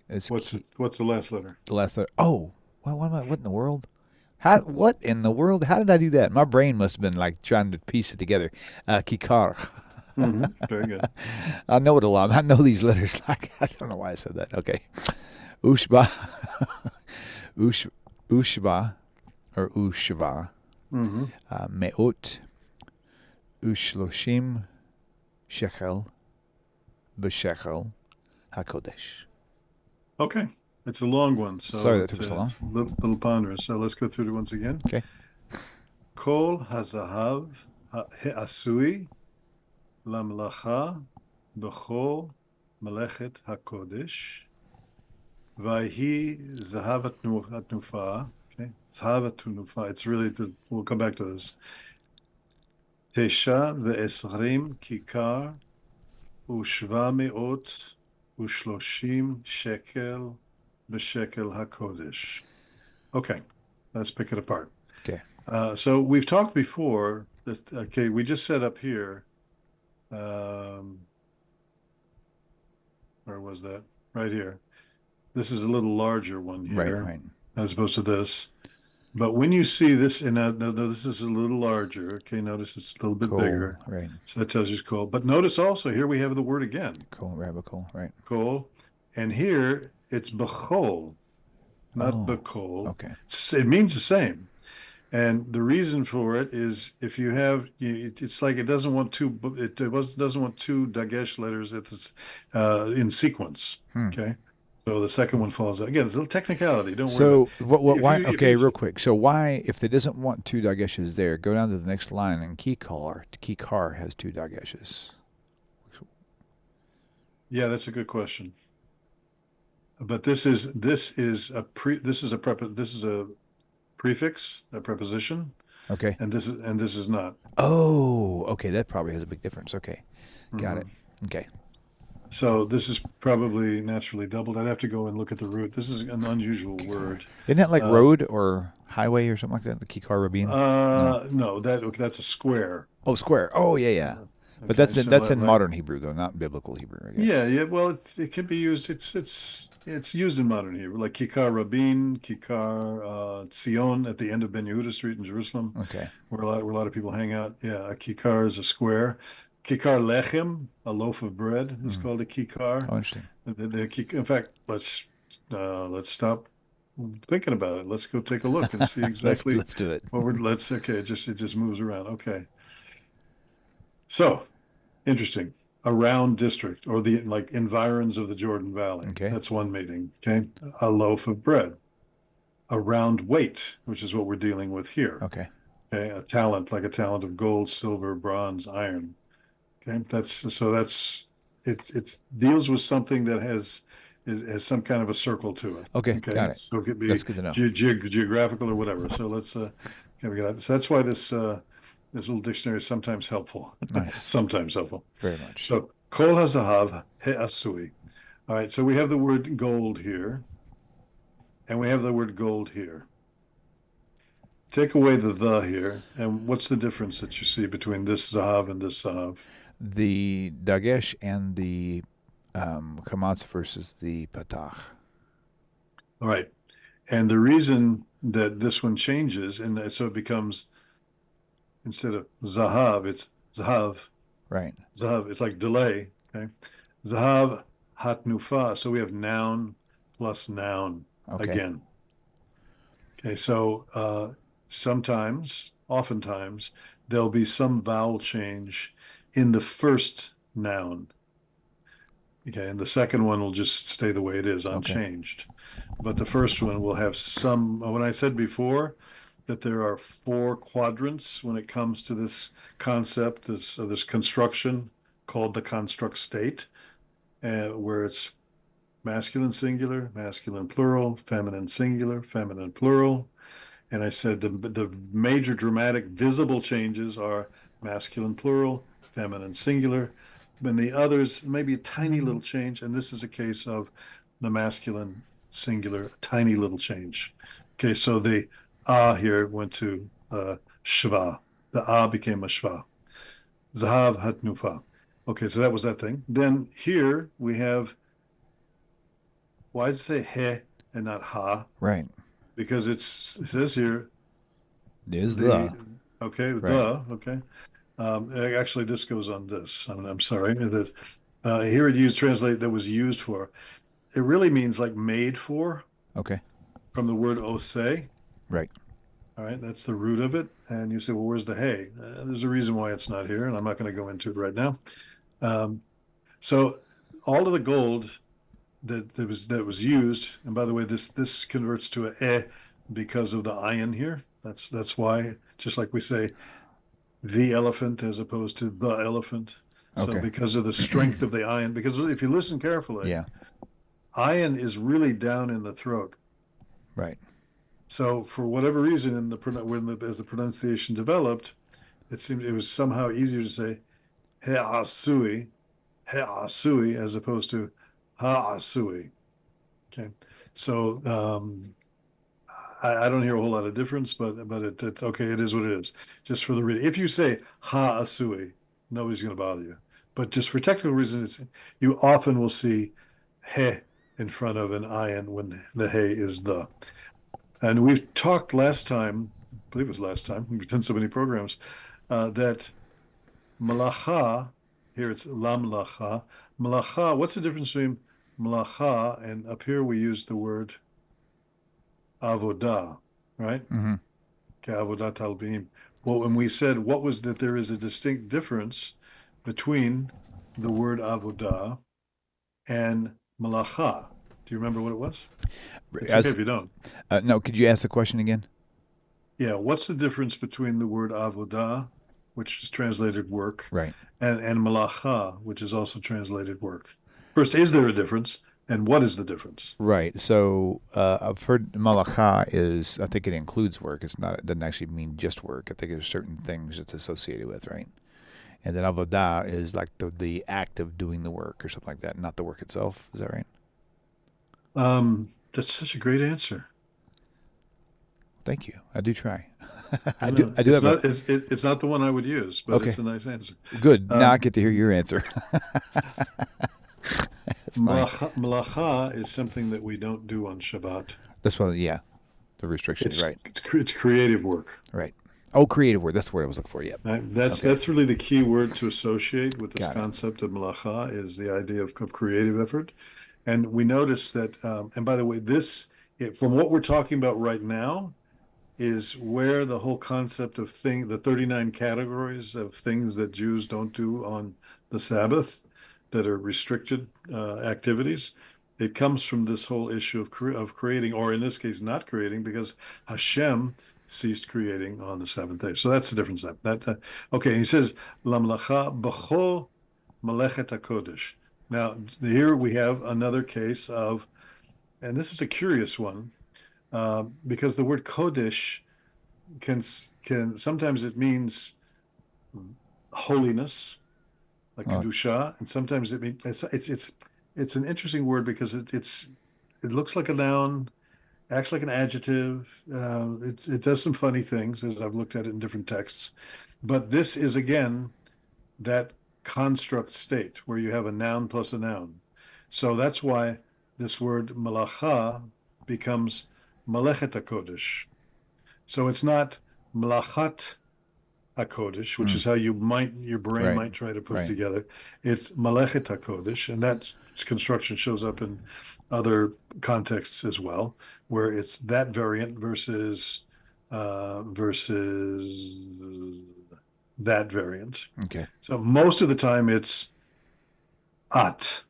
is What's the last letter? the last letter. Oh, what in the world? What in the world? How did I do that? My brain must have been like trying to piece it together. Kikar. Very good. I know it a lot. I know these letters. Like I don't know why I said that. Okay. Ushba. Ushba or Ushva. Me'ot. Ushloshim. Shekel. B'shekel. HaKodesh. Okay. It's a long one. So Sorry that took so long. it's a little ponderous. So let's go through it once again. Okay. Kol hazahav ha'asui lamlacha b'chol melechet hakodesh vayhi zahav atnufa. Okay, zahav atnufa. It's really we'll come back to this. Tesha ve'esrim kikar ushva me'ot ushloshim shekel b'shekel hakodesh. Okay, let's pick it apart. Okay. So we've talked before. Okay, we just set up here. Where was that? Right here. This is a little larger one here, Right. as opposed to this. But when you see this, and now this is a little larger. Okay, notice it's a little bit bigger. Right. So that tells you it's kol. But notice also here we have the word again. Kol, Rabbi right. Kol. And here it's b'chol, not b'kol. Okay. It means the same. And the reason for it is if you have, it's like it doesn't want two dagesh letters at this in sequence. Okay, so the second one falls out. Again, it's a little technicality. Don't worry. So why? Okay, real quick. So why, if it doesn't want two dageshes there, go down to the next line and kikar has two dageshes. Yeah, that's a good question. But this is a prefix, a preposition. Okay. And this is not. Oh, okay. That probably has a big difference. Okay, got it. Okay. So this is probably naturally doubled. I'd have to go and look at the root. This is an unusual word. Isn't that like road or highway or something like that? The kikar rabin? No, that's a square. Oh, square. Oh, yeah. But Okay, that's in modern Hebrew though, not biblical Hebrew. I guess. Yeah. Well, it can be used. It's used in modern Hebrew, like Kikar Rabin, Kikar Tzion at the end of Ben Yehuda Street in Jerusalem. Okay. Where a lot of people hang out. Yeah, a kikar is a square. Kikar lechem, a loaf of bread, is called a kikar. Oh, interesting. In fact, let's stop thinking about it. Let's go take a look and see exactly. Let's do it. Okay. It just moves around. Okay. So, interesting. Around district or the environs of the Jordan Valley. Okay. That's one meaning. Okay. A loaf of bread. Around weight, which is what we're dealing with here. Okay. Okay. A talent, like a talent of gold, silver, bronze, iron. Okay. It deals with something that has some kind of a circle to it. Okay. Got it. So it could be That's good to know. geographical or whatever. So so that's why this little dictionary is sometimes helpful. Nice. Sometimes helpful. Very much. So kol hazahav he'asui. All right. So we have the word gold here, and we have the word gold here. Take away the here, and what's the difference that you see between this zahav and this zahav? The dagesh and the kamatz versus the patach. All right. And the reason that this one changes, and so it becomes, instead of zahav, it's zahav. Right. Zahav, it's like delay. Okay. Zahav hatnufa. So we have noun plus noun again. Okay. So oftentimes, there'll be some vowel change in the first noun. Okay. And the second one will just stay the way it is, unchanged. But the first one will have some, when I said before that there are 4 quadrants when it comes to this concept, this construction called the construct state, where it's masculine singular, masculine plural, feminine singular, feminine plural. And I said the major dramatic visible changes are masculine plural, feminine singular. And the others, maybe a tiny little change. And this is a case of the masculine singular, a tiny little change. Okay, so the here went to shva. The became a shva. Zahav hatnufa. Okay, so that was that thing. Then here we have, why does it say he and not ha? Right. Because it says here. There's the. Okay, right. okay. Actually, this goes on this. I'm sorry that here it used translate that was used for. It really means like made for Okay. from the word ose. Right. All right, that's the root of it. And you say, well, where's the hay? There's a reason why it's not here, and I'm not going to go into it right now. Um, so all of the gold that was used, and by the way, this converts to a because of the ayin here. That's why, just like we say the elephant as opposed to the elephant. So Okay. because of the strength of the ayin, because if you listen carefully, Yeah. ayin is really down in the throat. Right. So for whatever reason, as the pronunciation developed, it seemed it was somehow easier to say he'asui, he'asui, as opposed to ha'asui. Okay, so I don't hear a whole lot of difference, but it's okay. It is what it is. Just for the reading, if you say ha'asui, nobody's going to bother you. But just for technical reasons, you often will see he in front of an ayin when the he is the. And we've talked last time, I believe it was last time, we've done so many programs, that malacha, here it's lamlacha. Malacha, what's the difference between malacha and up here we use the word avodah, right? Mm-hmm. Okay, avodah talbim. Well, when we said what was that there is a distinct difference between the word avodah and malacha. Do you remember what it was? It's okay if you don't. No, could you ask the question again? Yeah, what's the difference between the word avodah, which is translated work, Right. and malacha, which is also translated work? First, is there a difference, and what is the difference? Right. So I've heard malacha is, I think it includes work. It's not, it doesn't actually mean just work. I think there's certain things it's associated with, right? And then avodah is like the act of doing the work or something like that, not the work itself. Is that right? That's such a great answer. Thank you. I do try. I I know. do It's have not, it's not the one I would use, but Okay. it's a nice answer. good. Now I Um, get to hear your answer. That's fine. Malacha is something that we don't do on Shabbat. That's one. Yeah, the restrictions. Right. It's creative work. Right. Oh, creative word. That's the word I was looking for. Yep. That's Okay. that's really the key word to associate with this Got it. concept of malacha is the idea of creative effort. And we notice that, and by the way, from what we're talking about right now, is where the whole concept of the 39 categories of things that Jews don't do on the Sabbath that are restricted activities. It comes from this whole issue of creating, or in this case, not creating, because Hashem ceased creating on the seventh day. So that's the difference. Okay. He says Lamlacha b'chol malechet hakodesh. Now here we have another case of, and this is a curious one, because the word kodesh can sometimes it means holiness, like Oh, kedusha, and sometimes it means it's an interesting word because it looks like a noun, acts like an adjective. It does some funny things as I've looked at it in different texts, but this is again that construct state where you have a noun plus a noun. So that's why this word malacha becomes malechet hakodesh. So it's not malachat hakodesh, which is how your brain right. might try to put it Right. together. It's malechet hakodesh, and that construction shows up in other contexts as well, where it's that variant versus that variant. Okay. So most of the time it's at,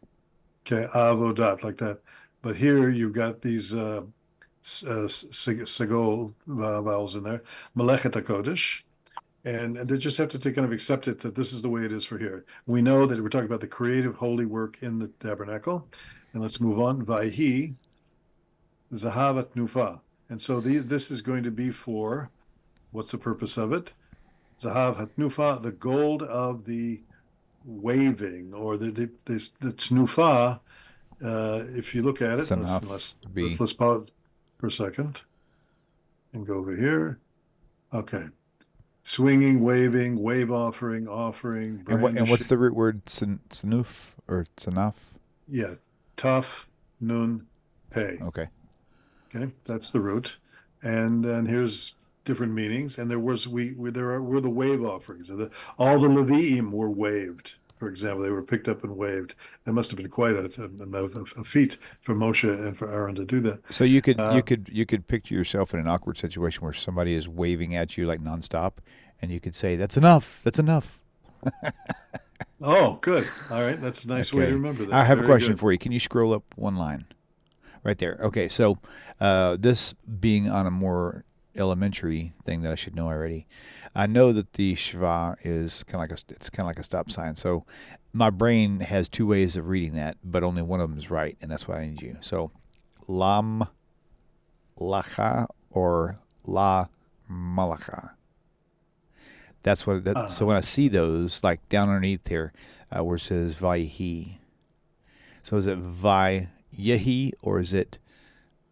okay, avodat, like that. But here you've got these segol vowels in there, malechet hakodesh, and they just have to kind of accept it that this is the way it is for here. We know that we're talking about the creative holy work in the tabernacle, and let's move on. Vayhi zahavat nufa, and so this is going to be for what's the purpose of it? Zahav hatnufa, the gold of the waving, or the tnufa. If you look at it, let's pause for a second and go over here. Okay, swinging, waving, wave offering, And what's the root word? Sanuf or sanaf? Yeah, tough, nun, pay. Okay. Okay, that's the root. And then here's different meanings, and there were the wave offerings. All the Leviim were waved. For example, they were picked up and waved. That must have been quite a feat for Moshe and for Aaron to do that. So you could picture yourself in an awkward situation where somebody is waving at you like nonstop, and you could say, "That's enough. That's enough." Oh, good. All right, that's a nice way to remember that. I have Very a question good. for you. Can you scroll up one line? Right there. Okay, so this being on a more elementary thing that I should know already, I know that the shva is kind of like a stop sign. So my brain has two ways of reading that, but only one of them is right, and that's what I need you. So lam lacha or la malacha. That's what that. So when I see those, like down underneath here, where it says vayhi, so is it vayehi or is it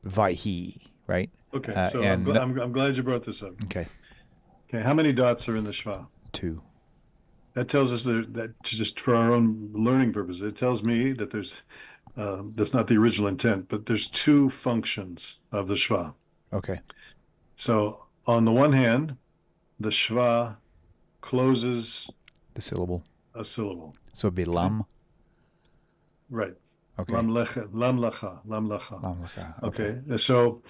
vayhi? Right? Okay, so I'm glad you brought this up. Okay. Okay, how many dots are in the Shema? 2. That tells us that just for our own learning purposes, it tells me that there's that's not the original intent, but there's 2 functions of the Shema. Okay. So on the one hand, the Shema closes The syllable. a syllable. So it'd be lam. Right. Okay. Lam lecha, lam lacha, lam lacha. Lam lacha. Okay. So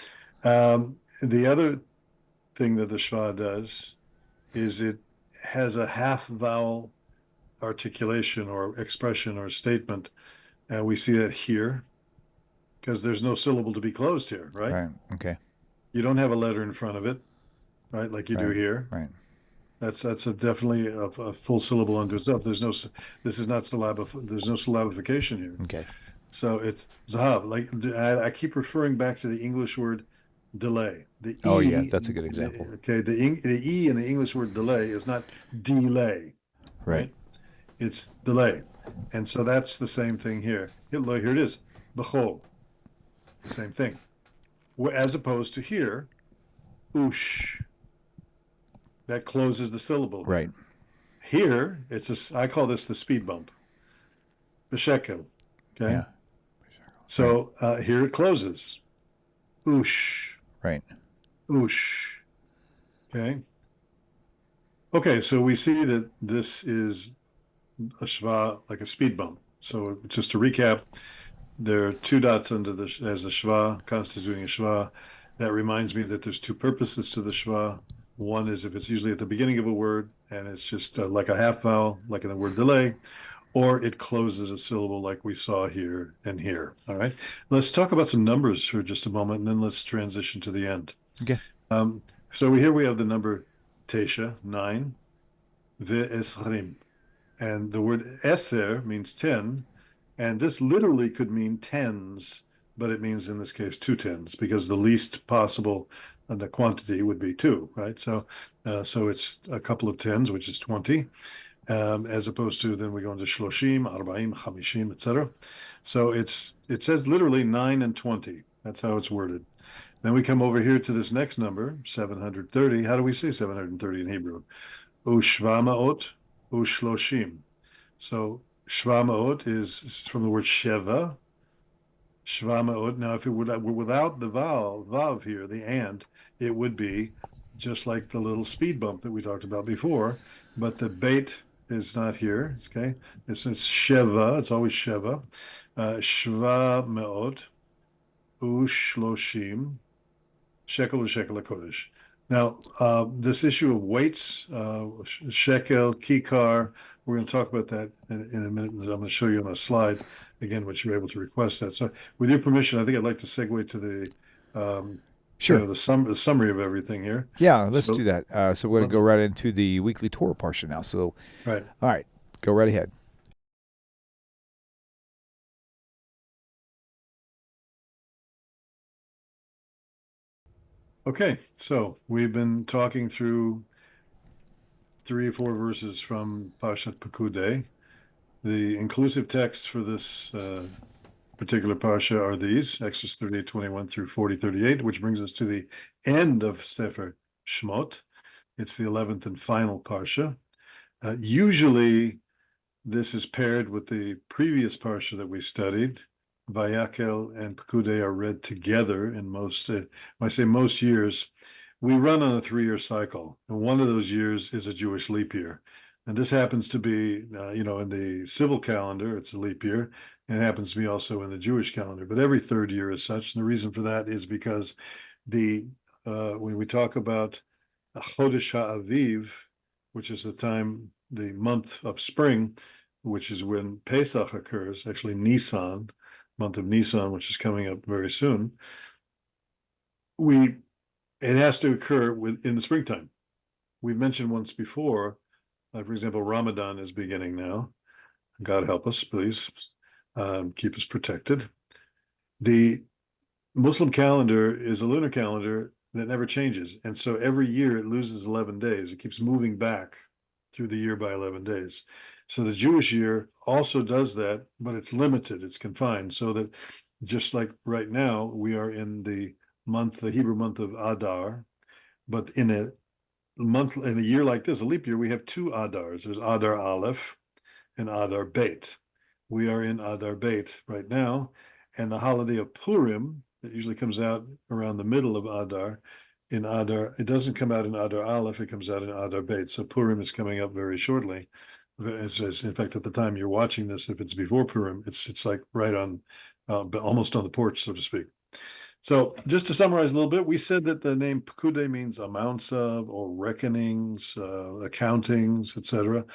the other thing that the Shema does is it has a half vowel articulation or expression or statement. And we see that here because there's no syllable to be closed here, right? Right. Okay. You don't have a letter in front of it, right? Like you do here. Right. That's definitely a full syllable unto itself. This is not there's no syllabification here. Okay. So it's zahav. Like I keep referring back to the English word delay. The Oh E, yeah, that's a good example. Okay, the E in the English word delay is not delay, right? It's delay. And so that's the same thing here. Here it is, b'chol, the same thing. As opposed to here, ush, that closes the syllable. Right. Here, I call this the speed bump, b'shekel, okay? Yeah. So here it closes, ush. Right. Oosh. Okay. Okay, so we see that this is a shva, like a speed bump. So just to recap, there are 2 dots under as a shva, constituting a shva. That reminds me that there's 2 purposes to the shva. One is if it's usually at the beginning of a word and it's just like a half vowel, like in the word delay, or it closes a syllable like we saw here and here. All right. Let's talk about some numbers for just a moment, and then let's transition to the end. Okay. So here we have the number Tesha, 9, ve'esrim. And the word eser means 10, and this literally could mean tens, but it means in this case 2 tens, because the least possible the quantity would be 2, right? So it's a couple of tens, which is 20. As opposed to then we go into shloshim, arba'im, chamishim, etc. So it says literally 9 and 20. That's how it's worded. Then we come over here to this next number, 730. How do we say 730 in Hebrew? Ushvamaot, ushloshim. So shvamaot is from the word sheva. Shvamaot. Now, if it were without the vav here, the and, it would be just like the little speed bump that we talked about before, but the bait is not here. Okay, this is sheva. It's always sheva. Shva meot ushloshim shekel v'shekel hakodesh. Now, this issue of weights, shekel, kikar, we're going to talk about that in a minute. I'm going to show you on a slide again, which you're able to request that. So, with your permission, I think I'd like to segue to the Sure. the summary of everything here. Yeah, let's do that. So we're going to go right into the weekly Torah Parsha now. So, right. All right, go right ahead. Okay, so we've been talking through 3 or 4 verses from Parshat Pekudei. The inclusive texts for this particular Parsha are these, Exodus 38:21 through 40:38, which brings us to the end of Sefer Shmot. It's the 11th and final Parsha. Usually, this is paired with the previous Parsha that we studied. Vayakel and Pekudei are read together in most, when I say most years, we run on a 3-year cycle, and one of those years is a Jewish leap year. And this happens to be, in the civil calendar, it's a leap year, and it happens to be also in the Jewish calendar. But every third year is such. And the reason for that is because when we talk about Chodesh HaAviv, which is the month of spring, which is when Pesach occurs, actually Nisan, month of Nisan, which is coming up very soon, it has to occur in the springtime. We've mentioned once before, for example, Ramadan is beginning now. God help us, please. Keep us protected. The Muslim calendar is a lunar calendar that never changes. And so every year it loses 11 days. It keeps moving back through the year by 11 days. So the Jewish year also does that, but it's limited, it's confined, so that just like right now, we are in the Hebrew month of Adar, but in a year like this, a leap year, we have two Adars. There's Adar Aleph and Adar Bet. We are in Adar Bet right now, and the holiday of Purim, that usually comes out around the middle of Adar, it doesn't come out in Adar Aleph, it comes out in Adar Bet. So Purim is coming up very shortly. In fact, at the time you're watching this, if it's before Purim, it's like right on, but almost on the porch, so to speak. So just to summarize a little bit, we said that the name Pekudei means amounts of, or reckonings, accountings, etc.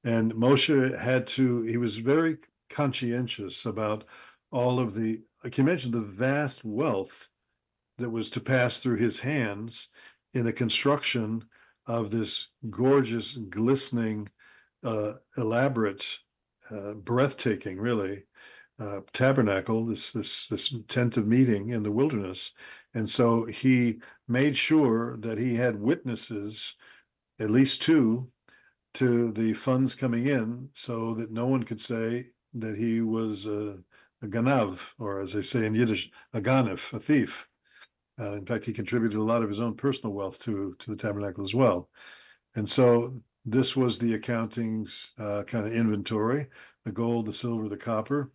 And Moshe he was very conscientious about all of like you mentioned, the vast wealth that was to pass through his hands in the construction of this gorgeous, glistening, elaborate, breathtaking, really, tabernacle, this tent of meeting in the wilderness. And so he made sure that he had witnesses, at least two, to the funds coming in, so that no one could say that he was a ganav, or as they say in Yiddish, a ganef, a thief. In fact, he contributed a lot of his own personal wealth to the tabernacle as well. And so this was the accounting's kind of inventory: the gold, the silver, the copper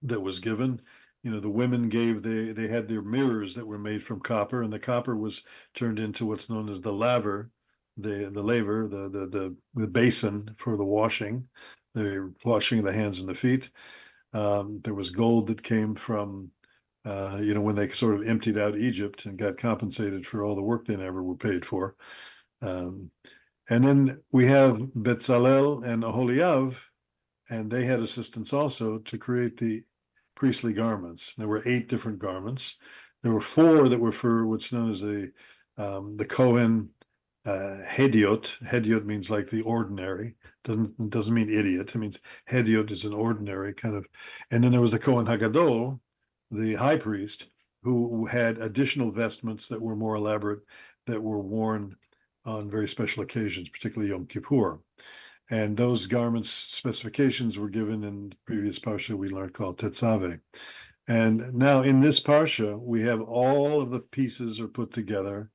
that was given. The women they had their mirrors that were made from copper, and the copper was turned into what's known as the laver, the laver, the basin for the washing of the hands and the feet. There was gold that came from when they sort of emptied out Egypt and got compensated for all the work they never were paid for. And then we have Betzalel and Aholiav, and they had assistants also to create the priestly garments. There were 8 different garments. There were 4 that were for what's known as the Kohen Hediot. Hediot means like the ordinary. It doesn't mean idiot. It means Hediot is an ordinary kind of. And then there was the Kohen Hagadol, the high priest, who had additional vestments that were more elaborate, that were worn on very special occasions, particularly Yom Kippur. And those garments specifications were given in the previous Parsha we learned, called Tetzaveh. And now in this Parsha, we have all of the pieces are put together,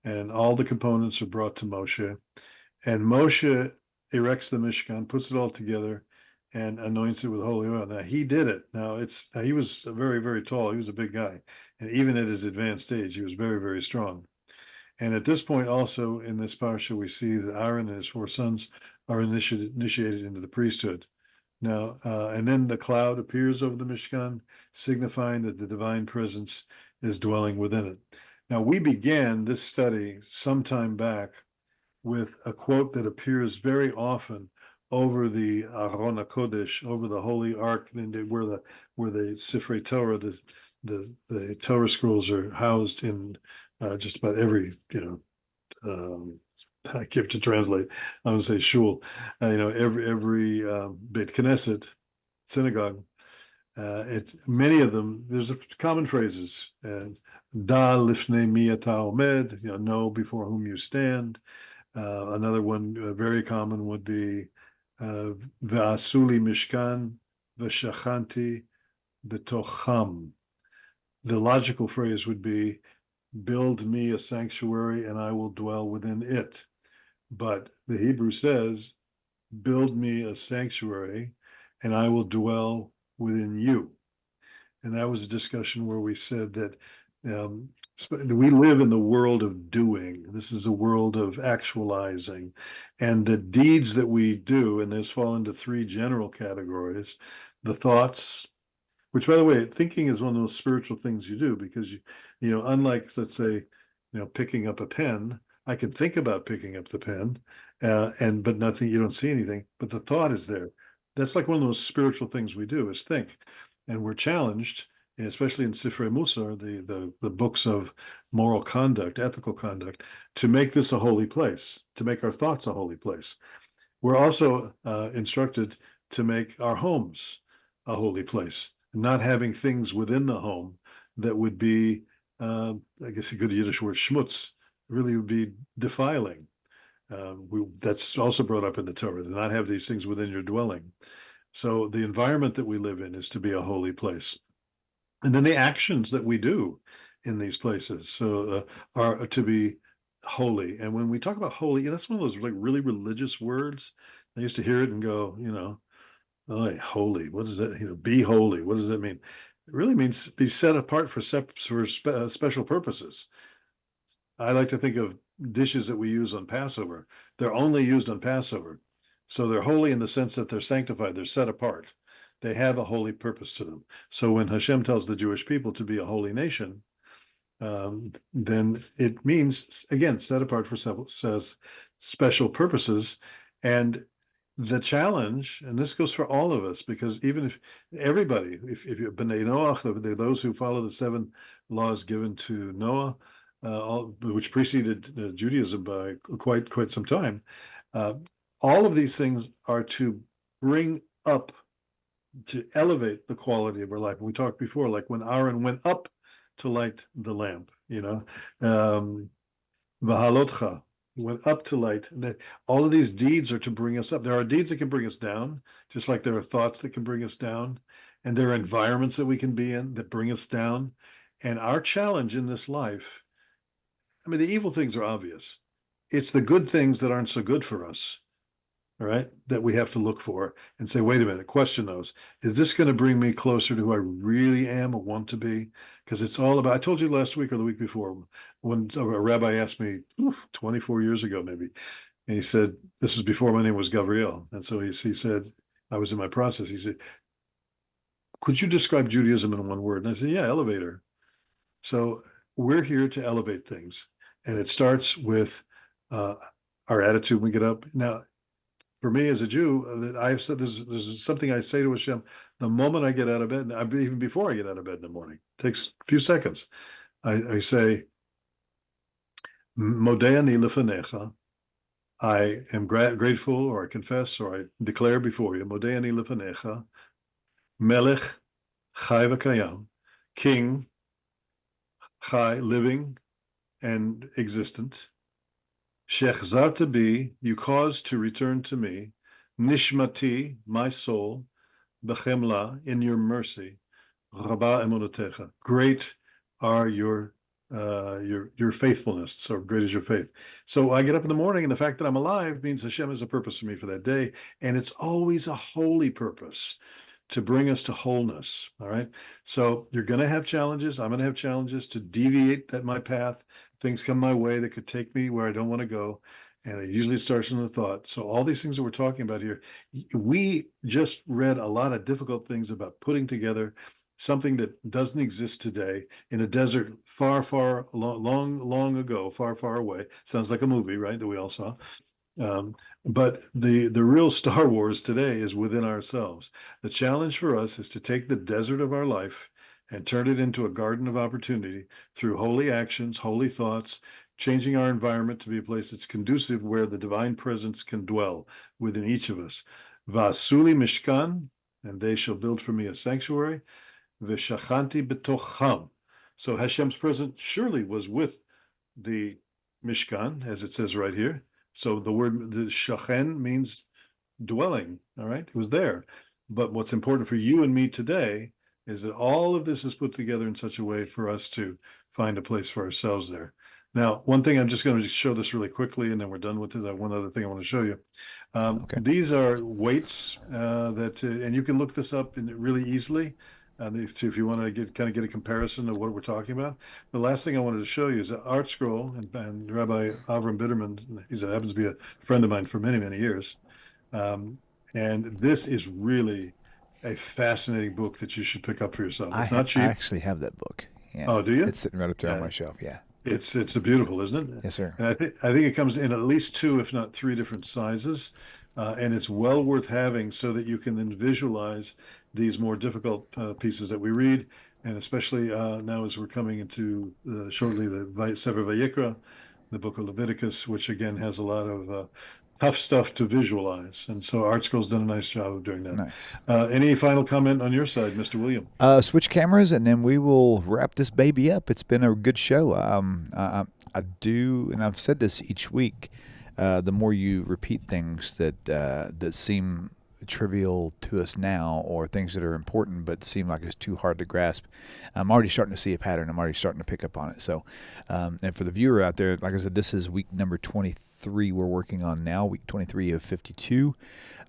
and all the components are brought to Moshe. And Moshe erects the Mishkan, puts it all together, and anoints it with holy oil. Now he did it. Now he was very, very tall. He was a big guy. And even at his advanced age, he was very, very strong. And at this point also in this Parsha, we see that Aaron and his 4 sons are initiated into the priesthood. Now, and then the cloud appears over the Mishkan, signifying that the divine presence is dwelling within it. Now, we began this study some time back with a quote that appears very often over the Aron HaKodesh, over the Holy Ark, where the Sifrei Torah, the Torah scrolls are housed in just about every, I give to translate. I would say shul. Every Beit Knesset, synagogue. Many of them. There's common phrases. Da lifnei mi ata omed. Know before whom you stand. Another one, very common, would be Ve'asuli mishkan v'shachanti betocham. The logical phrase would be, build me a sanctuary and I will dwell within it. But the Hebrew says, build me a sanctuary and I will dwell within you. And that was a discussion where we said that We live in the world of doing. This is a world of actualizing. And the deeds that we do, and those fall into three general categories: the thoughts, which, by the way, thinking is one of those spiritual things you do, because unlike, let's say, picking up a pen, I can think about picking up the pen, but nothing, you don't see anything, but the thought is there. That's like one of those spiritual things we do, is think. And we're challenged, especially in Sifrei Musar, the books of moral conduct, ethical conduct, to make this a holy place, to make our thoughts a holy place. We're also instructed to make our homes a holy place, not having things within the home that would be, I guess a good Yiddish word, schmutz, really would be defiling. That's also brought up in the Torah, to not have these things within your dwelling. So the environment that we live in is to be a holy place. And then the actions that we do in these places are to be holy. And when we talk about holy, that's one of those like really religious words. I used to hear it and go, oh, holy. What does that? Be holy. What does that mean? It really means be set apart for special purposes. I like to think of dishes that we use on Passover. They're only used on Passover. So they're holy in the sense that they're sanctified, they're set apart. They have a holy purpose to them. So when Hashem tells the Jewish people to be a holy nation, then it means, again, set apart for special purposes. And the challenge, and this goes for all of us, because even if everybody, if you're B'nai Noach, those who follow the 7 laws given to Noah, which preceded Judaism by quite some time, all of these things are to bring up, to elevate the quality of our life. And we talked before, like when Aaron went up to light the lamp, Vahalotcha, went up to light. All of these deeds are to bring us up. There are deeds that can bring us down, just like there are thoughts that can bring us down, and there are environments that we can be in that bring us down. And our challenge in this life, I mean, the evil things are obvious. It's the good things that aren't so good for us, all right, that we have to look for and say, wait a minute, question those. Is this going to bring me closer to who I really am or want to be? Because it's all about, I told you last week or the week before, when a rabbi asked me 24 years ago, maybe, and he said, this is before my name was Gavriel. And so he said, I was in my process. He said, could you describe Judaism in one word? And I said, yeah, elevator. So we're here to elevate things. And it starts with our attitude when we get up. Now, for me as a Jew, I've said there's something I say to Hashem the moment I get out of bed, even before I get out of bed in the morning. It takes a few seconds. I say, Modeh ani lefanecha. I am grateful, or I confess, or I declare before you, Modeh ani lefanecha, Melech chai v'kayam, King, chai, living and existent, Shechzarta bi, you caused to return to me, Nishmati, my soul, Bechemla, in your mercy, Rabba emunotecha, great are your faithfulness, or great is your faith. So I get up in the morning, and the fact that I'm alive means Hashem has a purpose for me for that day, and it's always a holy purpose to bring us to wholeness. All right. So you're going to have challenges. I'm going to have challenges to deviate my path. Things come my way that could take me where I don't want to go. And it usually starts in the thought. So all these things that we're talking about here, we just read a lot of difficult things about putting together something that doesn't exist today in a desert far, far, long ago, far, far away. Sounds like a movie, right? That we all saw. But the real Star Wars today is within ourselves. The challenge for us is to take the desert of our life and turn it into a garden of opportunity through holy actions, holy thoughts, changing our environment to be a place that's conducive where the divine presence can dwell within each of us. Vasuli Mishkan, and they shall build for me a sanctuary. V'shachanti betocham. So Hashem's presence surely was with the Mishkan, as it says right here. So the shachen means dwelling, all right? It was there. But what's important for you and me today is that all of this is put together in such a way for us to find a place for ourselves there. Now, one thing, I'm just going to show this really quickly, and then we're done with it. One other thing I want to show you. Okay. These are weights and you can look this up really easily. If you want to get a comparison of what we're talking about. The last thing I wanted to show you is an art scroll, and Rabbi Avram Bitterman, happens to be a friend of mine for many, many years. Um, and this is really a fascinating book that you should pick up for yourself. It's not I cheap. actually have that book. Yeah. Oh, do you? It's sitting right up there on Yeah. my shelf. Yeah. It's a beautiful, isn't it? Yes, sir. And I think it comes in at least two, if not three different sizes, and it's well worth having so that you can then visualize these more difficult pieces that we read, and especially now as we're coming into shortly the Sefer Vayikra, the book of Leviticus, which again has a lot of tough stuff to visualize, and so ArtScroll's done a nice job of doing that. Nice. Any final comment on your side, Mr. William? Switch cameras, and then we will wrap this baby up. It's been a good show. I do, and I've said this each week. The more you repeat things that seem trivial to us now, or things that are important but seem like it's too hard to grasp, I'm already starting to see a pattern. I'm already starting to pick up on it. So, and for the viewer out there, like I said, this is week number 23 we're working on now, week 23 of 52.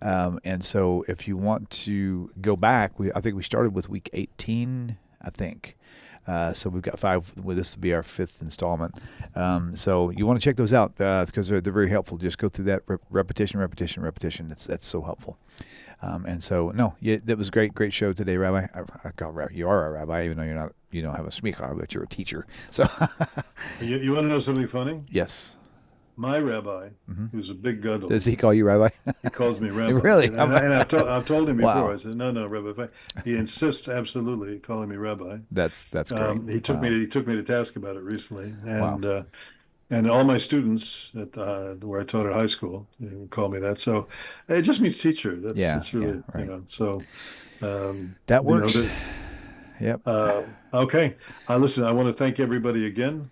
And so if you want to go back, I think we started with week 18, I think. So we've got 5. Well, this will be our 5th installment. So you want to check those out because they're very helpful. Just go through that repetition. That's so helpful. And so that was a great show today, Rabbi. I call Rabbi. You are a rabbi, even though you don't have a smicha, but you're a teacher. So You want to know something funny? yes. My rabbi, who's a big gadol, Does he call you Rabbi? he calls me rabbi. Really? And I've told him before. Wow. I said, no, rabbi. He insists absolutely calling me rabbi. That's great. He took Wow. me to task about it recently, and Wow. and all my students at where I taught at high school call me that. So it just means teacher. That's really right. So That works. Yep. Okay. Listen, I want to thank everybody again.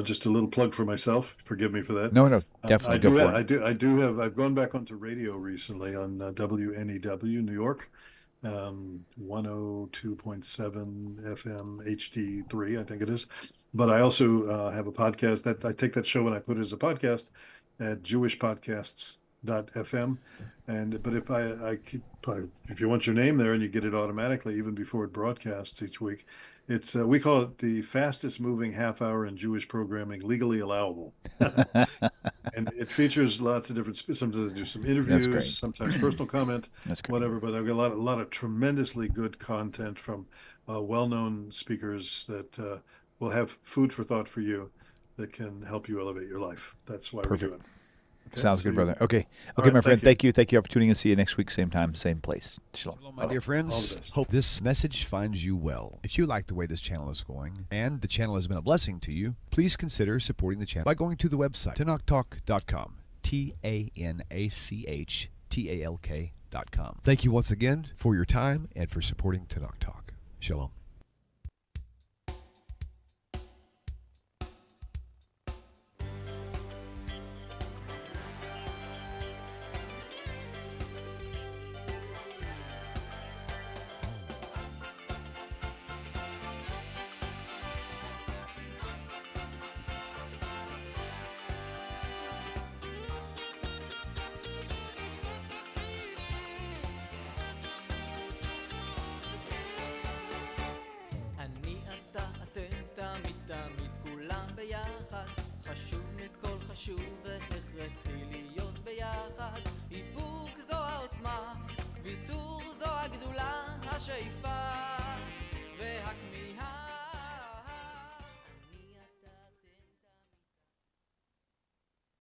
Just a little plug for myself. Forgive me for that. No, definitely go for it. I do have. I've gone back onto radio recently on WNEW New York, 102.7 FM HD3, I think it is. But I also have a podcast that I take that show and I put it as a podcast at jewishpodcasts.fm. But if you want your name there and you get it automatically even before it broadcasts each week, it's we call it the fastest moving half hour in Jewish programming legally allowable. And it features lots of different. Sometimes I do some interviews, sometimes personal comment, whatever. But I've got a lot of tremendously good content from well-known speakers that will have food for thought for you that can help you elevate your life. That's why we're doing it. Okay, sounds good, brother. Okay, right, my friend. Thank you all for tuning in. See you next week, same time, same place. Shalom. Hello, my dear friends. Hope this message finds you well. If you like the way this channel is going, and the channel has been a blessing to you, please consider supporting the channel by going to the website, TaNaChTalk.com. TaNachTalk.com. Thank you once again for your time and for supporting TaNaCh Talk. Shalom. חשוב והכרחי להיות ביחד. איפוק זו העוצמה, ויתור זו הגדולה, השאיפה